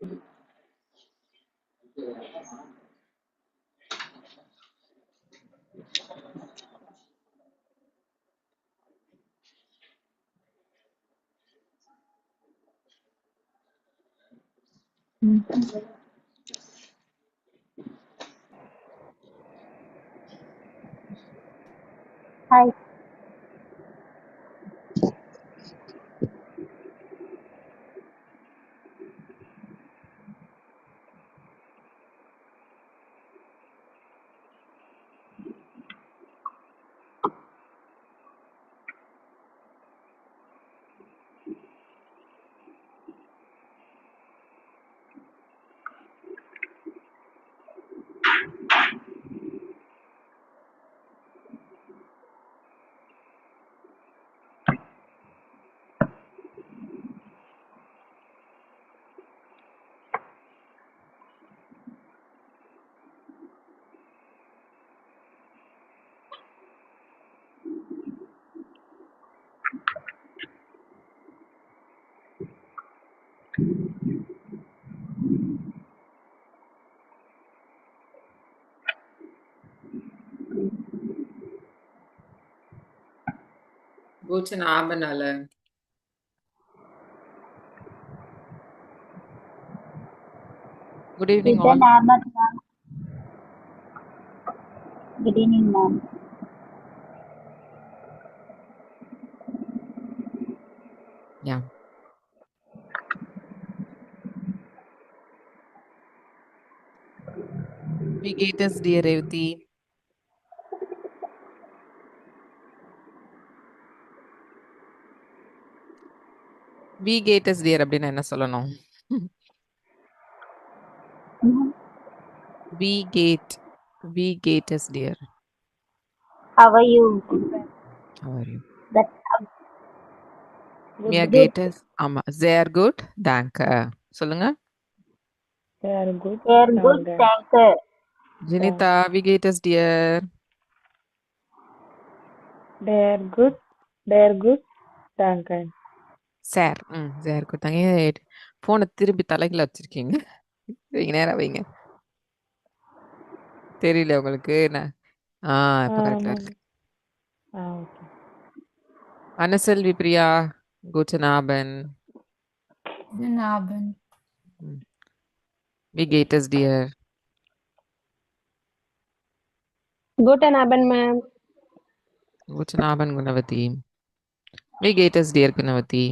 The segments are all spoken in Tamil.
Hi. Guten Abend alle. Good evening all. Good Abend, ma'am. Good evening, ma'am. Yeah. Wie geht es dir, Revati? Wie geht es dir அப்படின்னு என்ன சொல்லணும்? Wie geht es dir? How are you? How are you? That's Mir good. geht es ஆமா sehr gut, danke. சொல்லுங்க. Very good. Very good, thank you. Jinita, wie geht es dir? Very good. Very good. Thank you. Sehr. sehr gut. தாங்க போனை திருப்பி தலைகளை வச்சிருக்கீங்க. வைங்க நேரா வைங்க. தெரியல உங்களுக்கு என்ன? இப்ப கரெக்டா இருக்கு. Okay. Anne-Selvi Priya, guten Abend. Guten Abend. Wie geht es dir? Guten Abend, ma'am. Guten Abend, Gunavati. Wie geht es dir, Gunavati?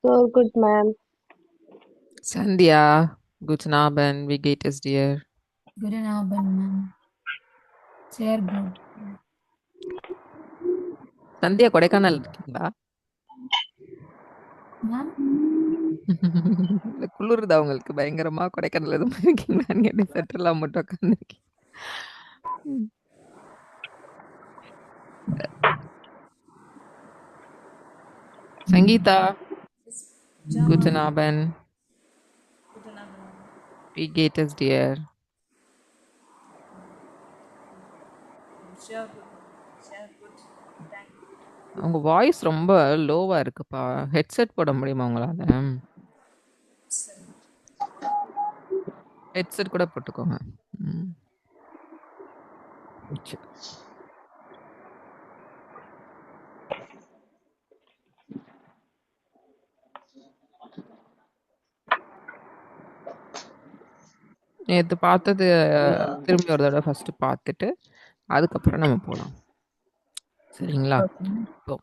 So good, ma'am. Sandhya, guten Abend. Wie geht es dir? Guten Abend, ma'am. Sehr gut. Sandhya Kodaikanal இருக்கீங்களா? Ma'am? இல்ல குளிருதா உங்களுக்கு பயங்கரமா? கொடைக்கானல் எதுவும் இருக்கீங்களான்னு கேட்டு செட்டெல்லாம் மட்டும் உட்காந்துருக்கீங்க. Sangeetha, guten Abend. Guten Abend. Wie geht es dir? Sehr gut. Sehr gut. Thank you. உங்க வாய்ஸ் ரொம்ப லோவா இருக்குப்பா. ஹெட்செட் போட முடியுமா உங்களால? ஹெட்செட் கூட போட்டுக்கோங்க. சரி. நேத்து பார்த்தது திரும்பி ஒரு தடவை ஃபர்ஸ்ட் பார்த்துட்டு அதுக்கப்புறம் நம்ம போலாம். சரிங்களா? இப்போ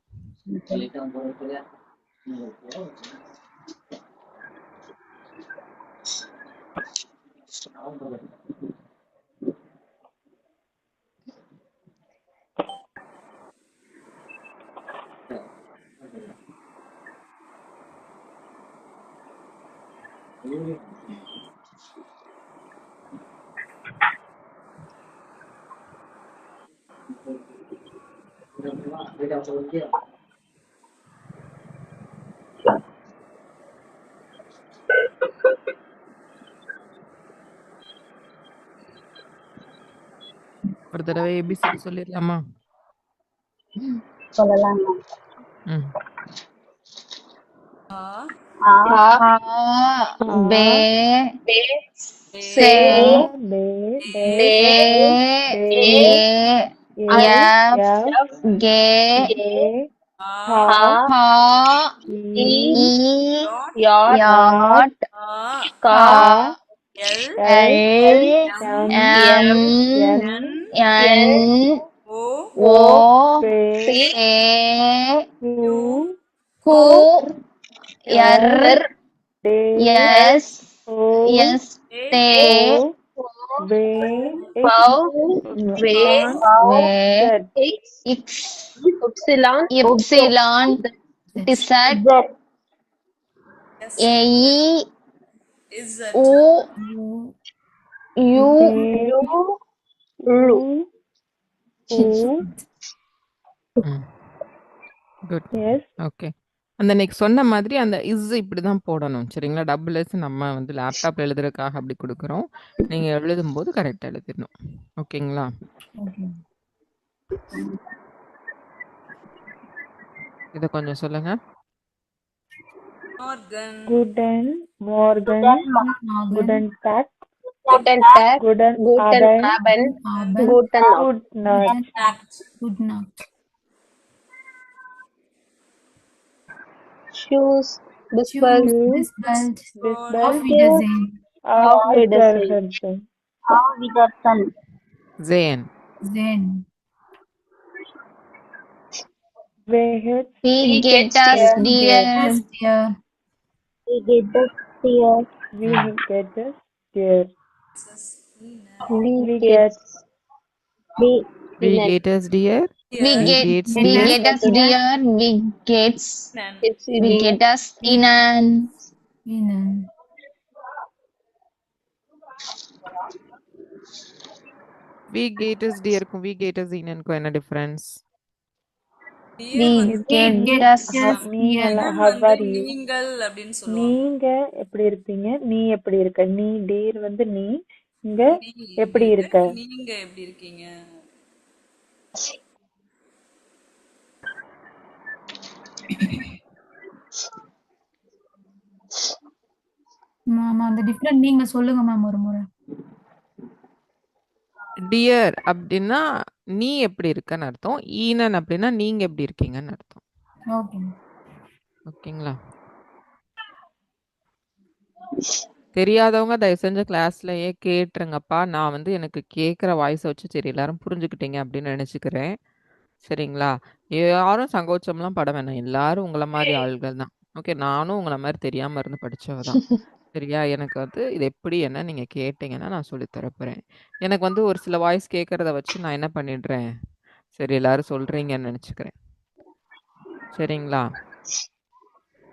ஒரு தடவை ஏபிசிடி சொல்லிடலாமா? சொல்லலாம், ma'am. ம் A, आ ha, be, se, be, de, de, ye, yaf, ge, ha, ha, e, yacht, ka, l, m, n, n, o, pe, se, ku, ku, r, r, de, yes, o, yes, te, o, be, pau, ve, ve, z, x, epsilon, z, Z a, Is it? u, u, v, u, u, good. yes, okay. அந்த நெக்ஸ்ட் சொன்ன மாதிரி அந்த இஸ் இப்படி தான் போடணும். சரிங்களா? டபுள் எஸ் நம்ம வந்து லேப்டாப்ல எழுதுறதுக்காக அப்படி கொடுக்குறோம். நீங்க எழுதும்போது கரெக்டா எழுதிடணும். ஓகேங்களா? Okay. இத கொஞ்சம் சொல்லுங்க. Morgan. guten Morgen, Morgan. guten Tag, guten Tag, guten guten Abend, Abend, Abend. guten Nacht. good night, Nacht. Good night. Tschüss, bis Tschüss. bald. Bis bald. bis Auf bald, Wiedersehen. auf Wiedersehen. Wiedersehen. Auf Wiedersehen. ஜேன். Sehen. Welches Wie geht das dir? Yes, dear. Wie geht es dir? wie geht es dir? Wie Wie geht's? geht's Wie வி கேட்டஸ் டியர். Wie Wie geht, geht's wie dir? geht es dir? Wie geht's? Ihnen. Wie geht es Ihnen? Ihnen. வி கேட்டஸ் டியருக்கும் வி கேட்டஸ் ஈனனுக்கும் என்ன டிஃபரன்ஸ்? Dear வந்து Wie geht get es? yes, நீங்களா Ian how வந்து are you? நீங்கள் அப்படின்னு சொல்லுவாங்க. நீங்க எப்படி இருப்பீங்க? நீ எப்படி இருக்க? நீ dear வந்து நீ, இங்க எப்படி இருக்க? நீங்க எப்படி இருக்கீங்க? மாமா அந்த டிஃபரெண்ட் நீங்க சொல்லுங்க மேம் ஒரு முறை. டியர் அப்படின்னா நீ எப்படி இருக்கன்னு அர்த்தம். ஈனன் அப்படின்னா நீங்க எப்படி இருக்கீங்கன்னு அர்த்தம். ஓகே. ஓகேங்களா? தெரியாதவங்க தயவு செஞ்சு கிளாஸ்லயே கேட்டுருங்கப்பா. நான் வந்து எனக்கு கேட்குற வாய்ஸை வச்சு சரி எல்லாரும் புரிஞ்சுக்கிட்டீங்க அப்படின்னு நினச்சிக்கிறேன். சரிங்களா? யாரும் சங்கோச்சம்லாம் பட வேணாம். எல்லாரும் உங்கள மாதிரி ஆள்கள் தான். ஓகே. நானும் உங்கள மாதிரி தெரியாம இருந்து படிச்சவ தான். சரியா? எனக்கு வந்து இது எப்படி என்ன நீங்க கேட்டீங்கன்னா நான் சொல்லித் தரப்போறேன். எனக்கு வந்து ஒரு சில வாய்ஸ் கேட்கறத வச்சு நான் என்ன பண்ணிடுறேன், சரி எல்லாரும் சொல்றீங்கன்னு நினச்சிக்கிறேன். சரிங்களா?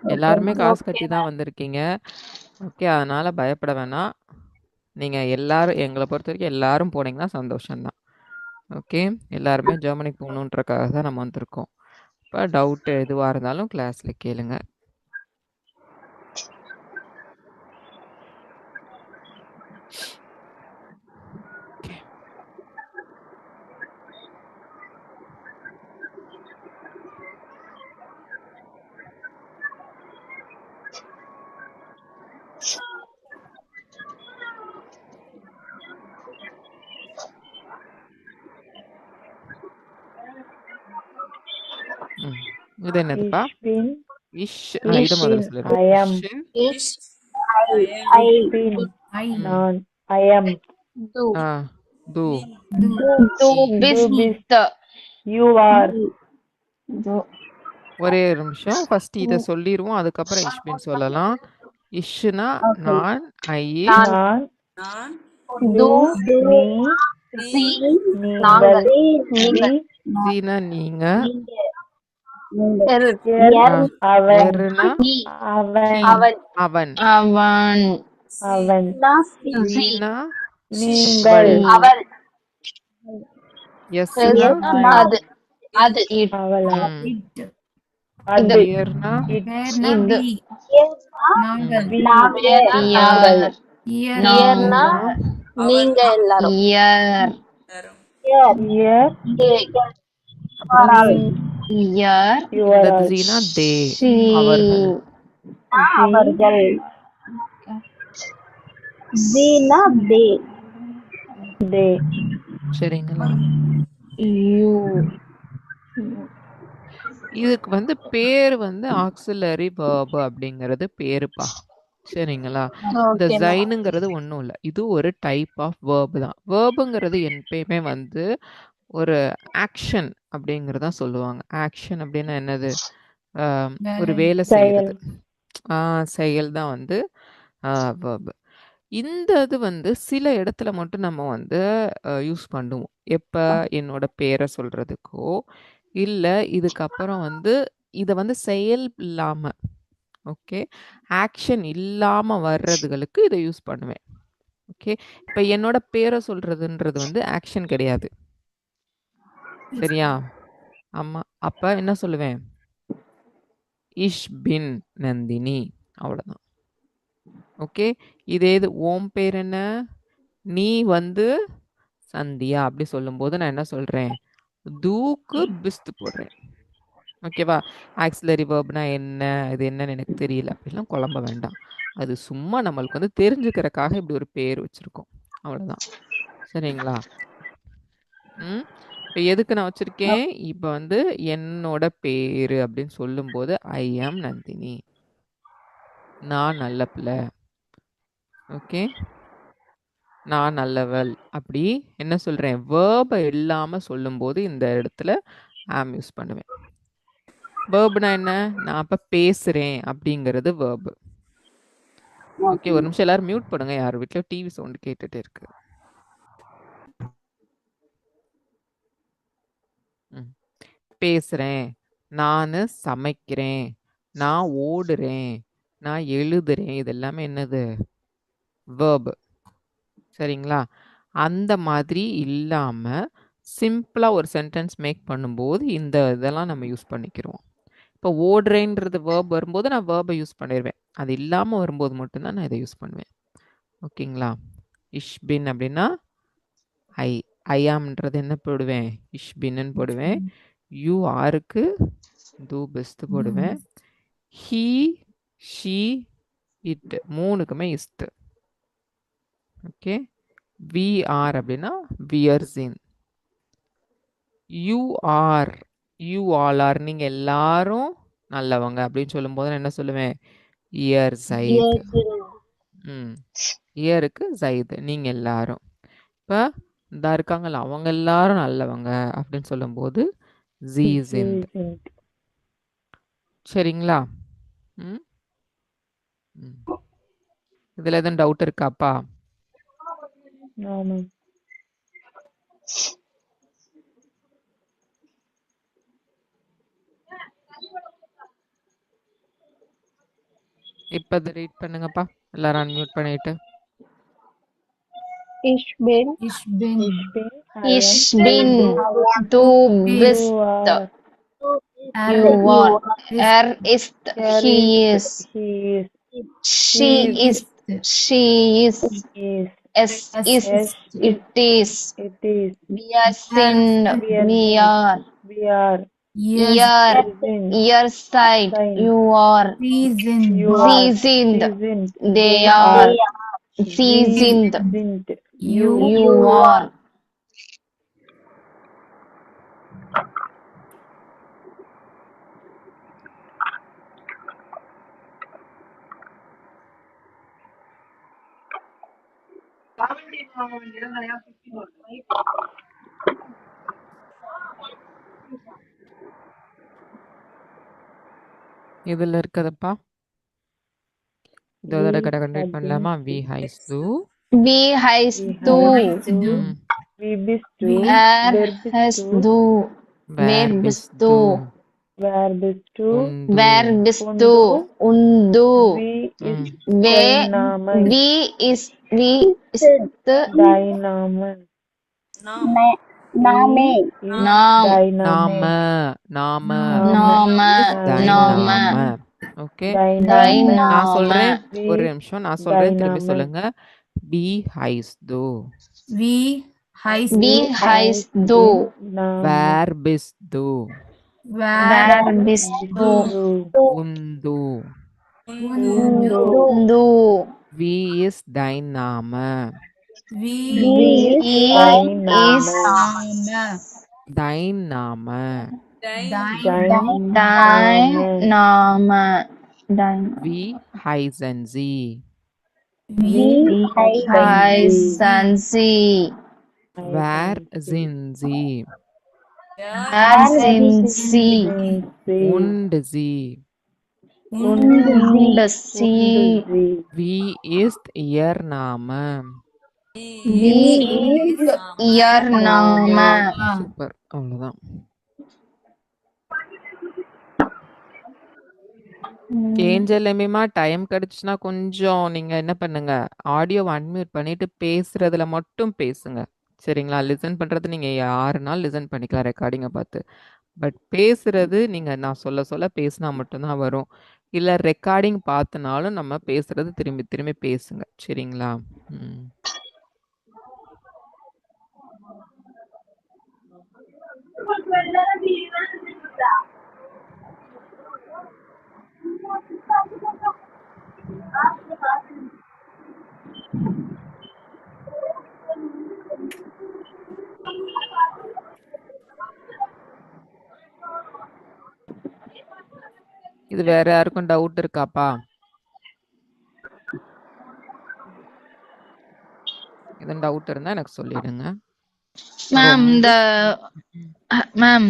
எல்லாருமே காசு கட்டி தான் வந்திருக்கீங்க. ஓகே. அதனால பயப்பட வேணாம். நீங்க எல்லாரும் எங்கள பொறுத்தவரைக்கும் எல்லாரும் போனீங்கன்னா சந்தோஷம் தான். ஓகே. எல்லாருமே ஜெர்மனிக்கு போகணுன்றக்காக தான் நம்ம வந்திருக்கோம். இப்போ டவுட் எதுவா இருந்தாலும் கிளாஸ்ல கேளுங்க. ம். இது என்னதுப்பா? Ich bin, இஷ். இத முதல்ல சொல்லிடுங்க. I am, Ich, I ich bin, ஐ நான், I am, du, ஆ, து. To du du bist, bist, you are, du, ஒரே ஒரு நிமிஷம். ஃபர்ஸ்ட் இத சொல்லிருவோம். அதுக்கப்புறம் இஷ்பின் சொல்லலாம். இஷ்னா நான், ஐ, நான், நான் du, நீ, sie, நீங்கள், நீங்கள், ஜீனா நீங்க, er, er, அவன், எர்னா அவன், அவன், அவன், ஜீனா நீங்கள், அவள், எஸ்னா அது, it, அவளா, இட் அது, இயர்னா வேர்னா இது, வி நாங்கள் we, நாங்கள், இயர் இயர்னா நீங்க எல்லாரும், இயர், தரும். here, அப்புறம் இயர், you இந்த are all, Jeena they she, அவர்கள். அவர்கள். தீனா தே. தே. சரிங்களா? யூ. இதுக்கு வந்து பேரு வந்து ஆக்சிலரி verb அப்படிங்கிறது பேருப்பா. சரிங்களா? இந்த ஓகே மேம். ஜைனுங்கிறது ஒண்ணும் இல்ல. இது ஒரு டைப் ஆஃப் verb தான். verbங்கிறது எப்பயுமே வந்து ஒரு ஆக்ஷன் அப்படிங்கிறது தான் சொல்லுவாங்க. ஆக்ஷன் அப்படின்னா என்னது? ஒரு வேலை செய்யறது. செயல் தான் வந்து verb. இந்த இது வந்து சில இடத்துல மட்டும் நம்ம வந்து யூஸ் பண்ணுவோம். எப்ப? என்னோட பேரை சொல்றதுக்கோ, இல்ல இதுக்கப்புறம் வந்து இத வந்து செயல் இல்லாம, ஓகே, ஆக்ஷன் இல்லாம வர்றதுகளுக்கு இத யூஸ் பண்ணுவேன். ஓகே. இப்ப என்னோட பேரை சொல்றதுன்றது வந்து ஆக்ஷன் கிடையாது. சரியா? ஆமா. அப்ப என்ன சொல்லுவேன்? இஷ் பின் நந்தினி. அவ்வளவுதான். ஓகே. இதே இது உன் பேர் என்ன? நீ வந்து சந்தியா அப்படி சொல்லும்போது நான் என்ன சொல்றேன்? தூக்கு பிஸ்து போடுறேன். ஓகேவா? ஆக்ஸிலரி வெர்ப்னா என்ன? இது என்னன்னு எனக்கு தெரியல. அப்படிலாம் குழம்ப வேண்டாம். அது சும்மா நம்மளுக்கு வந்து தெரிஞ்சுக்கிறக்காக இப்படி ஒரு பேர் வச்சிருக்கோம். அவ்வளவுதான். சரிங்களா? ம். இப்ப எதுக்கு நான் வச்சிருக்கேன்? இப்ப வந்து என்னோட பேரு அப்படின்னு சொல்லும்போது ஐ ஆம் நந்தினி. நான் நல்ல பிள்ளை. ஓகே. நான் நல்லவள். அப்படி என்ன சொல்றேன்? வேர்ப இல்லாம சொல்லும்போது இந்த இடத்துல ஆம் யூஸ் பண்ணுவேன். வேர்ப்னா என்ன? நான் அப்ப பேசுறேன் அப்படிங்கிறது வேர்ப். ஓகே. ஒரு நிமிஷம் எல்லாரும் மியூட் பண்ணுங்க. யார் வீட்லயோ டிவி சவுண்ட் கேட்டுட்டே இருக்கு. பேசுறேன். நானு சமைக்கிறேன். நான் ஓடுறேன். நான் எழுதுறேன். இது எல்லாமே என்னது? வேர்ப். சரிங்களா? அந்த மாதிரி இல்லாம சிம்பிளா ஒரு சென்டென்ஸ் மேக் பண்ணும்போது இந்த இதெல்லாம் நம்ம யூஸ் பண்ணிக்கிறோம். இப்போ ஓடுறேன்றது வேர்ப் வரும்போது நான் வேர்பை யூஸ் பண்ணிடுவேன். அது இல்லாமல் வரும்போது மட்டும்தான் நான் இதை யூஸ் பண்ணுவேன். ஓகேங்களா? இஷ் பின் அப்படின்னா ஐ. ஐயாம்ன்றது என்ன போடுவேன்? இஷ் பின்னு போடுவேன். யூ ஆருக்கு தூ பெஸ்ட் போடுவேன். ஹீ ஷீ இட் மூணுக்குமே இஸ்து. ஓகே. வி ஆர் அப்படின்னா வியர்ஸ் இன். You are you all are நீங்க எல்லாரும் நல்லவங்க அப்படின்னு சொல்லும்போது நான் என்ன சொல்லுவேன்? இயர் சைத். இயருக்கு சைத் நீங்க எல்லாரும். இப்ப இந்த இருக்காங்கல்ல அவங்க எல்லாரும் நல்லவங்க அப்படின்னு சொல்லும்போது ஜீசிந்த். சரிங்களா? ம் ம். இதுல எதுவும் டவுட் இருக்காப்பா? இப்ப இதை ரீட் பண்ணுங்கப்பா. எல்லாரும் அன்மியூட் பண்ணிட்டு. Ich bin, Ich bin. ich bin, du bist, you are, er ist, he is, she is, es ist, it is, wir sind, wir are, ihr seid, you are, sie sind, they are, sie sind, you are. இதுல இருக்குதுப்பா. இதோட கடை கண்டக்ட் பண்ணலாமா? வி ஹைஸ் டு. Wie heißt du? Wie bist du? Er heißt du. Wer bist du? Wer bist du? Wer bist du? Und du? Wie ist dein Name? நாமே. Name. ஓகே. Dein நான் சொல்றேன். Name. ஒரு நிமிஷம் நான் சொல்றேன். திரும்பி சொல்லுங்க. Wie heißt du? Wie heißt du? Wer bist du? Wer bist du? Und du? Du. Wie ist dein Name? Wie Wie dein ist Name? Dein Name. Dein dein Name? Name? Dein Wie heißen Sie? Wie heißen heißen Sie? Wer Sie? sind Sie? Wer sind Sie? Sind Sie? Und Sie? Und Sie? Sie? Wie ist Ihr Name? Wie ist Ihr Name? Super, அவ்வளோதான். ஏஞ்சல் எமிமா டைம் கிடைச்சுன்னா கொஞ்சம் நீங்க என்ன பண்ணுங்க, ஆடியோவை அன்மியூட் பண்ணிட்டு பேசுறதுல மட்டும் பேசுங்க. சரிங்களா? லிசன் பண்றது நீங்க யாருனாலும் லிசன் பண்ணிக்கலாம் ரெக்கார்டிங்கை பார்த்து. பட் பேசுறது நீங்க நான் சொல்ல சொல்ல பேசினா மட்டும்தான் வரும். இல்லை ரெக்கார்டிங் பார்த்துனாலும் நம்ம பேசுறது திரும்பி திரும்பி பேசுங்க. சரிங்களா? ம். இது வேற யாருக்கும் டவுட் இருக்காப்பா? எதுவும் டவுட் இருந்தா எனக்கு சொல்லிடுங்க. மேம் இந்த மேம்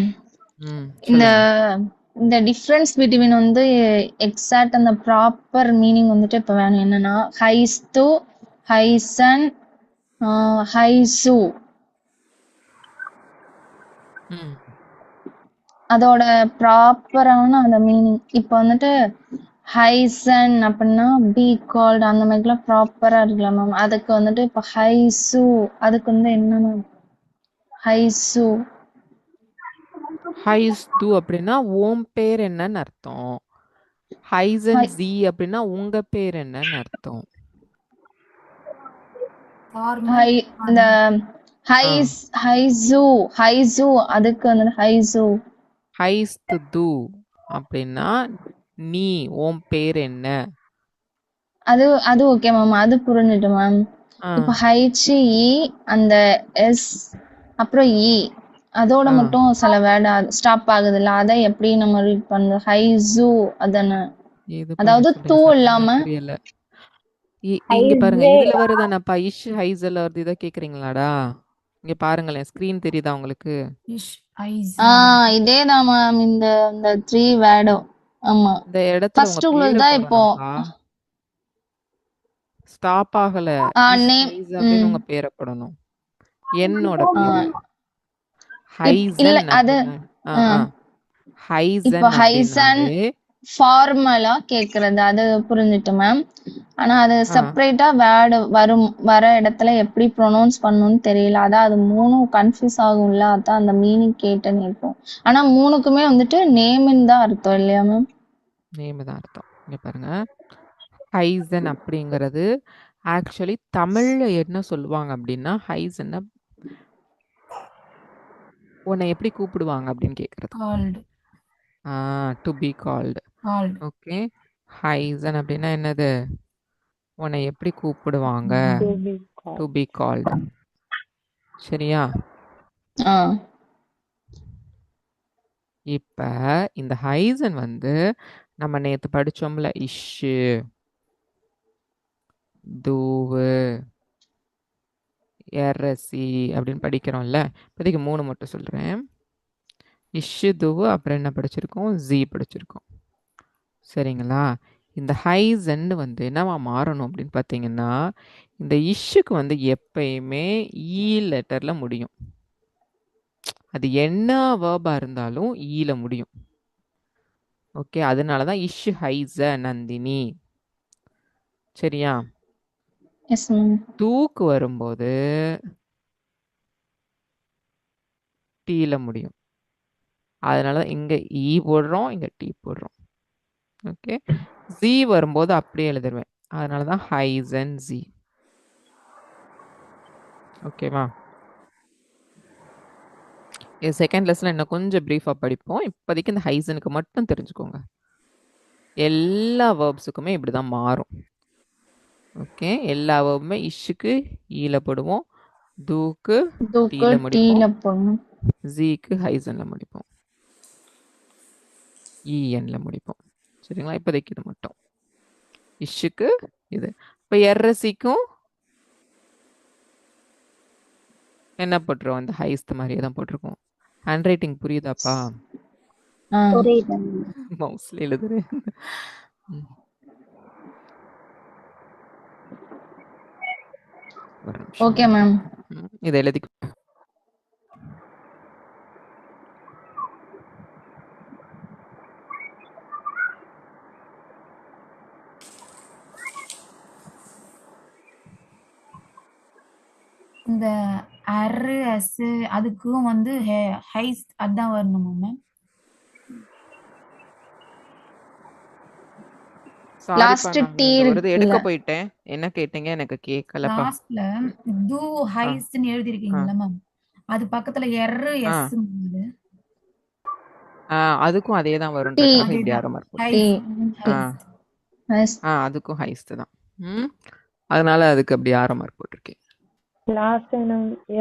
ம், இந்த சொல்லுங்க. இந்த டிஃபரன்ஸ் பிட்வீன் வந்து எக்ஸாக்ட் அந்த ப்ராப்பர் மீனிங் வந்துட்டு இப்போ வேணும். என்னன்னா ஹைஸ்து, ஹைசன், ஹைசு, ம். அதோட ப்ராப்பரான அந்த மீனிங் இப்போ வந்துட்டு ஹைசன் அப்படின்னா பி கால்டு அந்த மாதிரிலாம் ப்ராப்பரா இருக்குல்ல மேம். அதுக்கு வந்துட்டு இப்போ ஹைசு அதுக்கு வந்து என்ன மேம்? ஹைசு ஹைஸ் து அப்படின்னா உன் பேர் என்னன்னு அர்த்தம். ஹைசன் ஜி அப்படின்னா உங்க பேர் என்னன்னு அர்த்தம். ஹை இந்த ஹைஸ் ஹைசு ஹைசு அதுக்கு வந்துட்டு ஹைசு ஹைஸ் து அப்படின்னா நீ உன் பேர் என்ன. அது அது ஓகே மேம், அது புரிஞ்சுட்டு மேம். இப்போ ஹைச்சி இ அந்த எஸ் அப்புறம் இ அதோட மட்டும் சில வேர்டு ஸ்டாப் ஆகுதுல்ல, அதை எப்படி நம்ம ரீட் பண்றது? ஹைசு அதானே, அதாவது தூ இல்லாம புரியல. இங்க பாருங்க, இதுல வருதானப்பா இஷ் ஹைசல் வருது. இதை கேக்குறீங்களாடா? இங்க பாருங்களேன், ஸ்கிரீன் தெரியுதா உங்களுக்கு? இதேதான் மேம். இந்த இந்த 3 வேர்டும் ஆமா இந்த இடத்துல ஃபர்ஸ்ட் உள்ளதுதான் இப்போ ஸ்டாப் ஆகல. நேம் அப்படின்னு உங்க பேரை போடணும். என்னோட பேரு இல்ல ஹைசன். அது ஹைசன் இப்போ ஹைசன் ஃபார்மலா கேக்குறது அது புரிஞ்சுட்டு மேம். ஆனா அது செப்பரேட்டா வேர்டு வர இடத்துல எப்படி ப்ரொனவுன்ஸ் பண்ணணும்னு தெரியல. அதான் அது மூணும் கன்ஃபியூஸ் ஆகும்ல, அதான் அந்த மீனிங் கேட்டேன்னு இருக்கும். ஆனா மூணுக்குமே வந்துட்டு நேம்னு தான் அர்த்தம் இல்லையா மேம்? நேம் தான் அர்த்தம். இங்க பாருங்க, ஹைசன் அப்படிங்கிறது ஆக்சுவலி தமிழ்ல என்ன சொல்லுவாங்க அப்படின்னா, ஹைசன் உன்னை எப்படி கூப்பிடுவாங்க அப்படின்னு கேக்குறது. To be called. ஓகே, ஹைசன் அப்படின்னா என்னது? உன்னை எப்படி கூப்பிடுவாங்க? To be called. சரியா? இப்ப இந்த ஹைசன் வந்து நம்ம நேத்து படிச்சோம்ல, இஷ்ஷு, தூவு, எர்ரசி அப்படின்னு படிக்கிறோம்ல. இப்போதைக்கு 3 மட்டும் சொல்றேன். இஷ்ஷு, தூவு, அப்புறம் என்ன படிச்சிருக்கோம்? ஜி படிச்சிருக்கோம். சரிங்களா? இந்த ஹைசன் வந்து என்னவா மாறணும் அப்படின்னு பார்த்தீங்கன்னா, இந்த இஷ்ஷுக்கு வந்து எப்பயுமே ஈ லெட்டர்ல முடியும். அது என்ன வேர்பா இருந்தாலும் ஈல முடியும். ஓகே, அதனால தான் இஷ் ஹைச நந்தினி. சரியா? தூக்கு வரும்போது டீல முடியும். அதனால தான் இங்க ஈ போடுறோம், இங்க டீ போடுறோம். ஓகே, ஜி வரும்போது அப்படியே எழுதிருவேன். அதனால தான் ஹைசன் ஜி. ஓகேவா? இது செகண்ட் லெசன்ல இன்னும் கொஞ்சம் பிரீஃபா படிப்போம். இப்போதைக்கு இந்த ஹைசனுக்கு மட்டும் தெரிஞ்சுக்கோங்க. எல்லா வேர்ப்ஸுக்குமே இப்படி தான் மாறும். ஓகே, எல்லா வேர்புமே இஷ்ஷுக்கு ஈல போடுவோம், தூக்கு தூக்கு டீல முடிப்போம், டீல போடணும். ஜீக்கு ஹைசன்ல முடிப்போம், இஎன்ல முடிப்போம். சரிங்களா? இப்போதைக்கு இது மட்டும். இஷ்ஷுக்கு இது. இப்போ எர்ரசிக்கும் என்ன போட்டுருவோம்? இந்த ஹைஸ்த் மாதிரியே தான் போட்டிருக்கோம். Hand writing புரியுதாப்பா? ஆ புரியுதுங்க. மவுஸ்ல எழுதுறேன். ஒரு நிமிஷம். Okay ma'am. இதை எழுதி இந்த அரு எஸ் அதுக்கும் வந்து ஹைஸ் அதான் வரணுமா மேம்? Last T ஒரு எடுக்க இருக்குல்ல. போயிட்டேன். என்ன கேட்டீங்க? எனக்கு கேட்கலப்பா. லாஸ்ட்ல டு ஹைஸ்ட்னு எழுதி இருக்கீங்கல்ல மேம், அது பக்கத்துல எர்ரு எஸ் அதுக்கும் அதே தான் வரும். T. இப்படி ஆரோ மார்க் போட்டு. Heist heist Yes. அதுக்கும் ஹைஸ்ட் தான். அதனால அதுக்கு அப்படி ஆரோ மார்க் போட்டிருக்கேன். லாஸ்ட்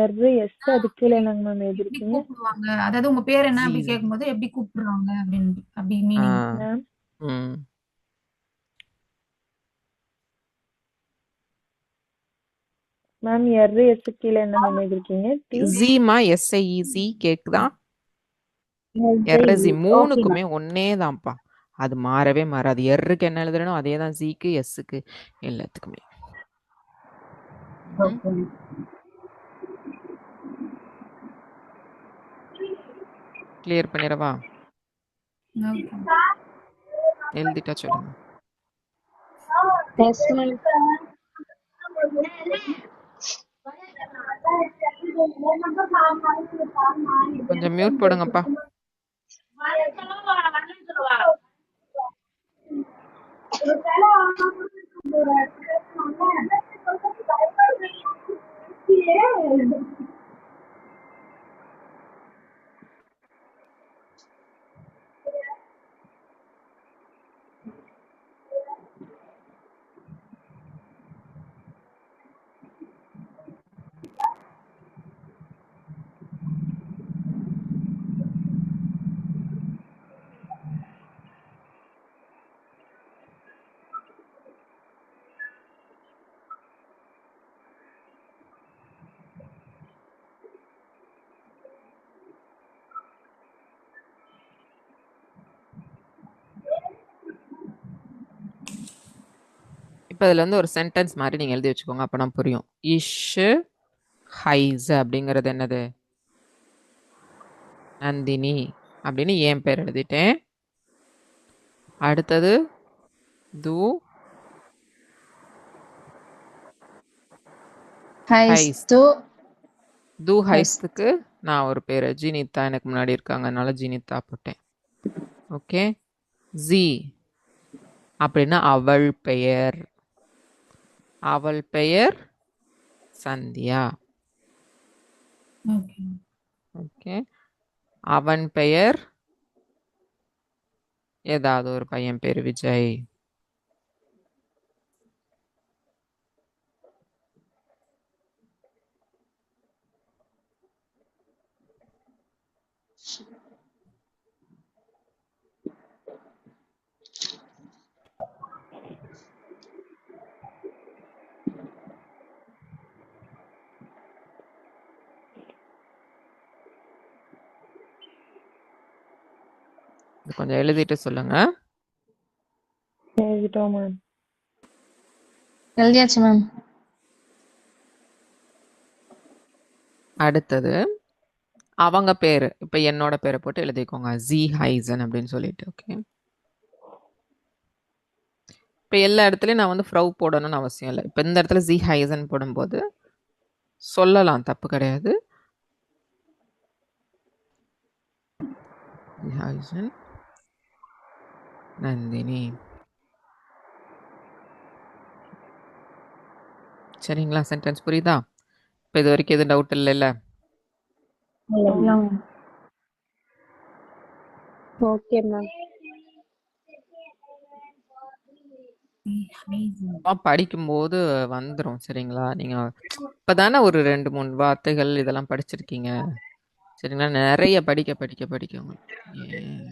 எர்ரு எஸ் அது கீழே என்னங்க மேம் எப்படி எழுதிருக்கீங்க கூப்பிடுவாங்க, அதாவது உங்க பேர் என்ன அப்படி ஜீ. கேட்கும்போது எப்படி கூப்பிடுறாங்க அப்படின்னு அப்படி மீனிங். மேம்? ம் மேம் எர்ரு எஸ் கீழே என்ன மேம் எழுதிருக்கீங்க? டி ஜீமா எஸ்ஐஇசி கேக்குதா? எர்ரசி மூணுக்குமே ஒன்னே தான்ப்பா. அது மாறவே மாறாது. எர்ருக்கு என்ன எழுதுறனோ அதே தான் ஜிக்கு எஸ்ஸுக்கு எல்லாத்துக்குமே. கிளியர் பண்ணிடவா? எழுதிட்டா சொல்லுங்க. கொஞ்சம் மியூட் போடுங்கப்பா. இப்போ இதுல வந்து ஒரு சென்டென்ஸ் மாதிரி நீங்க எழுதி வச்சுக்கோங்க. அப்ப நான் புரியும். இஷ் ஹைஸ் அப்படிங்கிறது என்னது? நந்தினி அப்படின்னு என் பேர் எழுதிட்டேன். அடுத்தது து Heist to து ஹைஸ்துக்கு நான் ஒரு பேர் ஜீனிதா எனக்கு முன்னாடி இருக்காங்க, அதனால ஜீனிதா போட்டேன். ஓகே. ஜி அப்படின்னா அவள் பெயர். அவள் பெயர் சந்தியா. ஓகே. அவன் பெயர் ஏதாவது ஒரு பையன் பேர் விஜய். கொஞ்சம் எழுதிட்டு சொல்லுங்க. எழுதிட்டோம் மேம். எழுதியாச்சு மேம். அடுத்தது அவங்க பேரு. இப்ப என்னோட பேரை போட்டு எழுதிக்கோங்க, ஜி ஹைசன் அப்படின்னு சொல்லிட்டு. ஓகே. இப்ப எல்லா இடத்துலயும் நான் வந்து ஃப்ரவ் போடணும்னு அவசியம் இல்லை. இப்ப இந்த இடத்துல ஜி ஹைசன் போடும்போது சொல்லலாம், தப்பு கிடையாது. ஹைசன் நந்தினி. சரிங்களா? சென்டென்ஸ் புரியுதா? இப்போ இது வரைக்கும் எதுவும் டவுட் இல்லைல்ல? Okay ma'am. படிக்கும்போது வந்துரும். சரிங்களா? நீங்க இப்பதானே ஒரு 2, 3 வார்த்தைகள் இதெல்லாம் படிச்சிருக்கீங்க. சரிங்களா? நெறைய படிக்க உங்களுக்கு. ஏன்?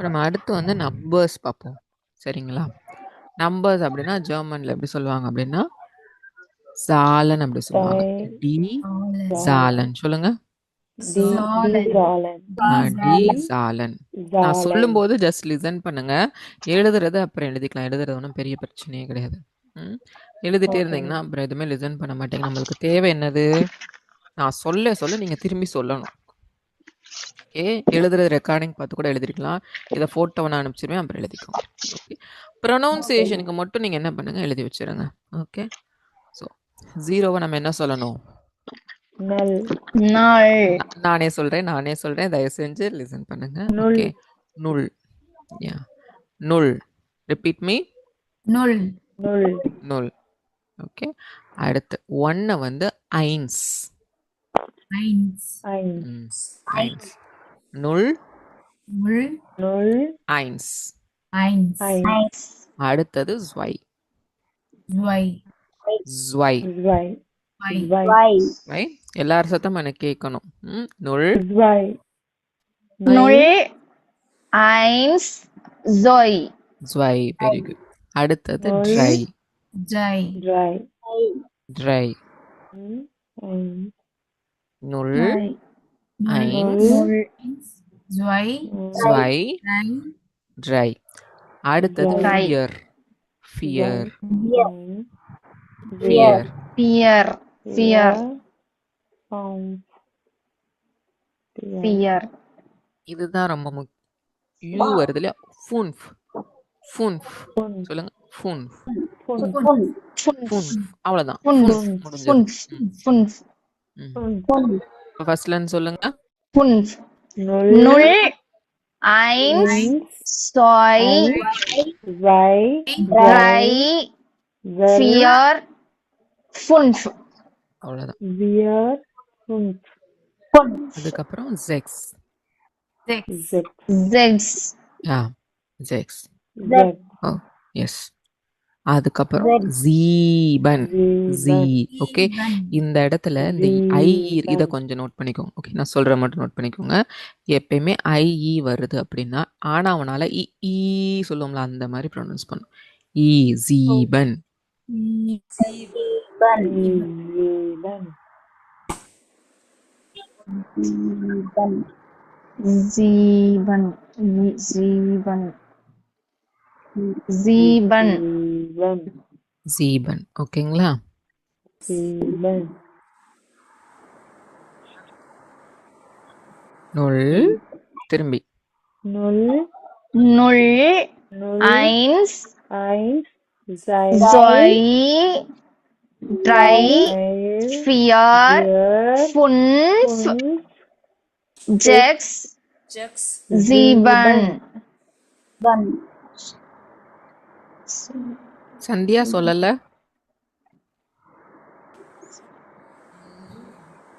நம்ம அடுத்து வந்து நம்பர்ஸ் பார்ப்போம். சரிங்களா? நம்பர்ஸ் அப்படின்னா ஜெர்மன்ல எப்படி சொல்லுவாங்க அப்படின்னா ஜாலன் அப்படி சொல்லுவாங்க. டி ஜாலன் சொல்லுங்க. டி ஜாலன் டி ஜாலன். நான் சொல்லும்போது ஜஸ்ட் லிசன் பண்ணுங்க. எழுதுறது அப்புறம் எழுதிக்கலாம். எழுதுறது ஒன்றும் பெரிய பிரச்சனையே கிடையாது. எழுதிட்டே இருந்தீங்கன்னா அப்புறம் எதுவுமே லிசன் பண்ண மாட்டீங்க. நம்மளுக்கு தேவை என்னது? நான் சொல்ல நீங்க திரும்பி சொல்லணும். ஓகே, எழுதுறது ரெக்கார்டிங் பார்த்து கூட எழுதிருக்கலாம். இதை ஃபோட்டோவை நான் அனுப்பிச்சிருவேன், அப்புறம் எழுதிக்கோங்க. ஓகே, ப்ரொனவுன்சியேஷனுக்கு மட்டும் நீங்கள் என்ன பண்ணுங்க, எழுதி வச்சிருங்க. ஓகே, ஸோ 0வை நம்ம என்ன சொல்லணும்? நானே சொல்கிறேன், தயவு செஞ்சு லிசன் பண்ணுங்க. ஓகே, நுல். யா, நுல். Repeat me. நுல். ஓகே, அடுத்து 1 வந்து ஐன்ஸ். நுல் ஐன்ஸ். அடுத்தது ஸ்வை. எல்லாரும் சத்தம் எனக்கு கேட்கணும். நுல் ஐன்ஸ் ஜோய். ஸ்வை. Very good. அடுத்தது ட்ரை. நுல் ஐன்ஸ் ஸ்வை ட்ரை. அடுத்தது ஃபியர். இதுதான் ரொம்ப முக்கியம். யூ வருது இல்லையா? ஃபுன்ஃப். சொல்லுங்க. ஃபுன்ஃப். அவ்வளவுதான். ஃபர்ஸ்ட்ல இருந்து சொல்லுங்க. நுல் ஐன்ஸ் ஸ்வாய் ட்ரை ஃபியர் ஃபுன்ஃப். அவ்வளவுதான். அதுக்கப்புறம் ஜெக்ஸ். ஓ எஸ். அதுக்கப்புறம் ஜீபன். ஓகே, இந்த இடத்துல இந்த ஐ இதை கொஞ்சம் நோட் பண்ணிக்கோங்க. ஓகே, நான் சொல்ற மட்டும் நோட் பண்ணிக்கோங்க. எப்பயுமே ஐஇ வருது அப்படின்னா ஆனாவனால இ சொல்லுவோம்ல, அந்த மாதிரி ப்ரொனவுன்ஸ் பண்ணும். ஜீபன். ஜீபன். ஓகேங்களா? நுல். திரும்பி நுல் ஐன்ஸ் ஜோய் ட்ரை ஃபியர் ஃபுன்ஃப் ஜெக்ஸ் ஜீபன். சந்தியா சொல்லல.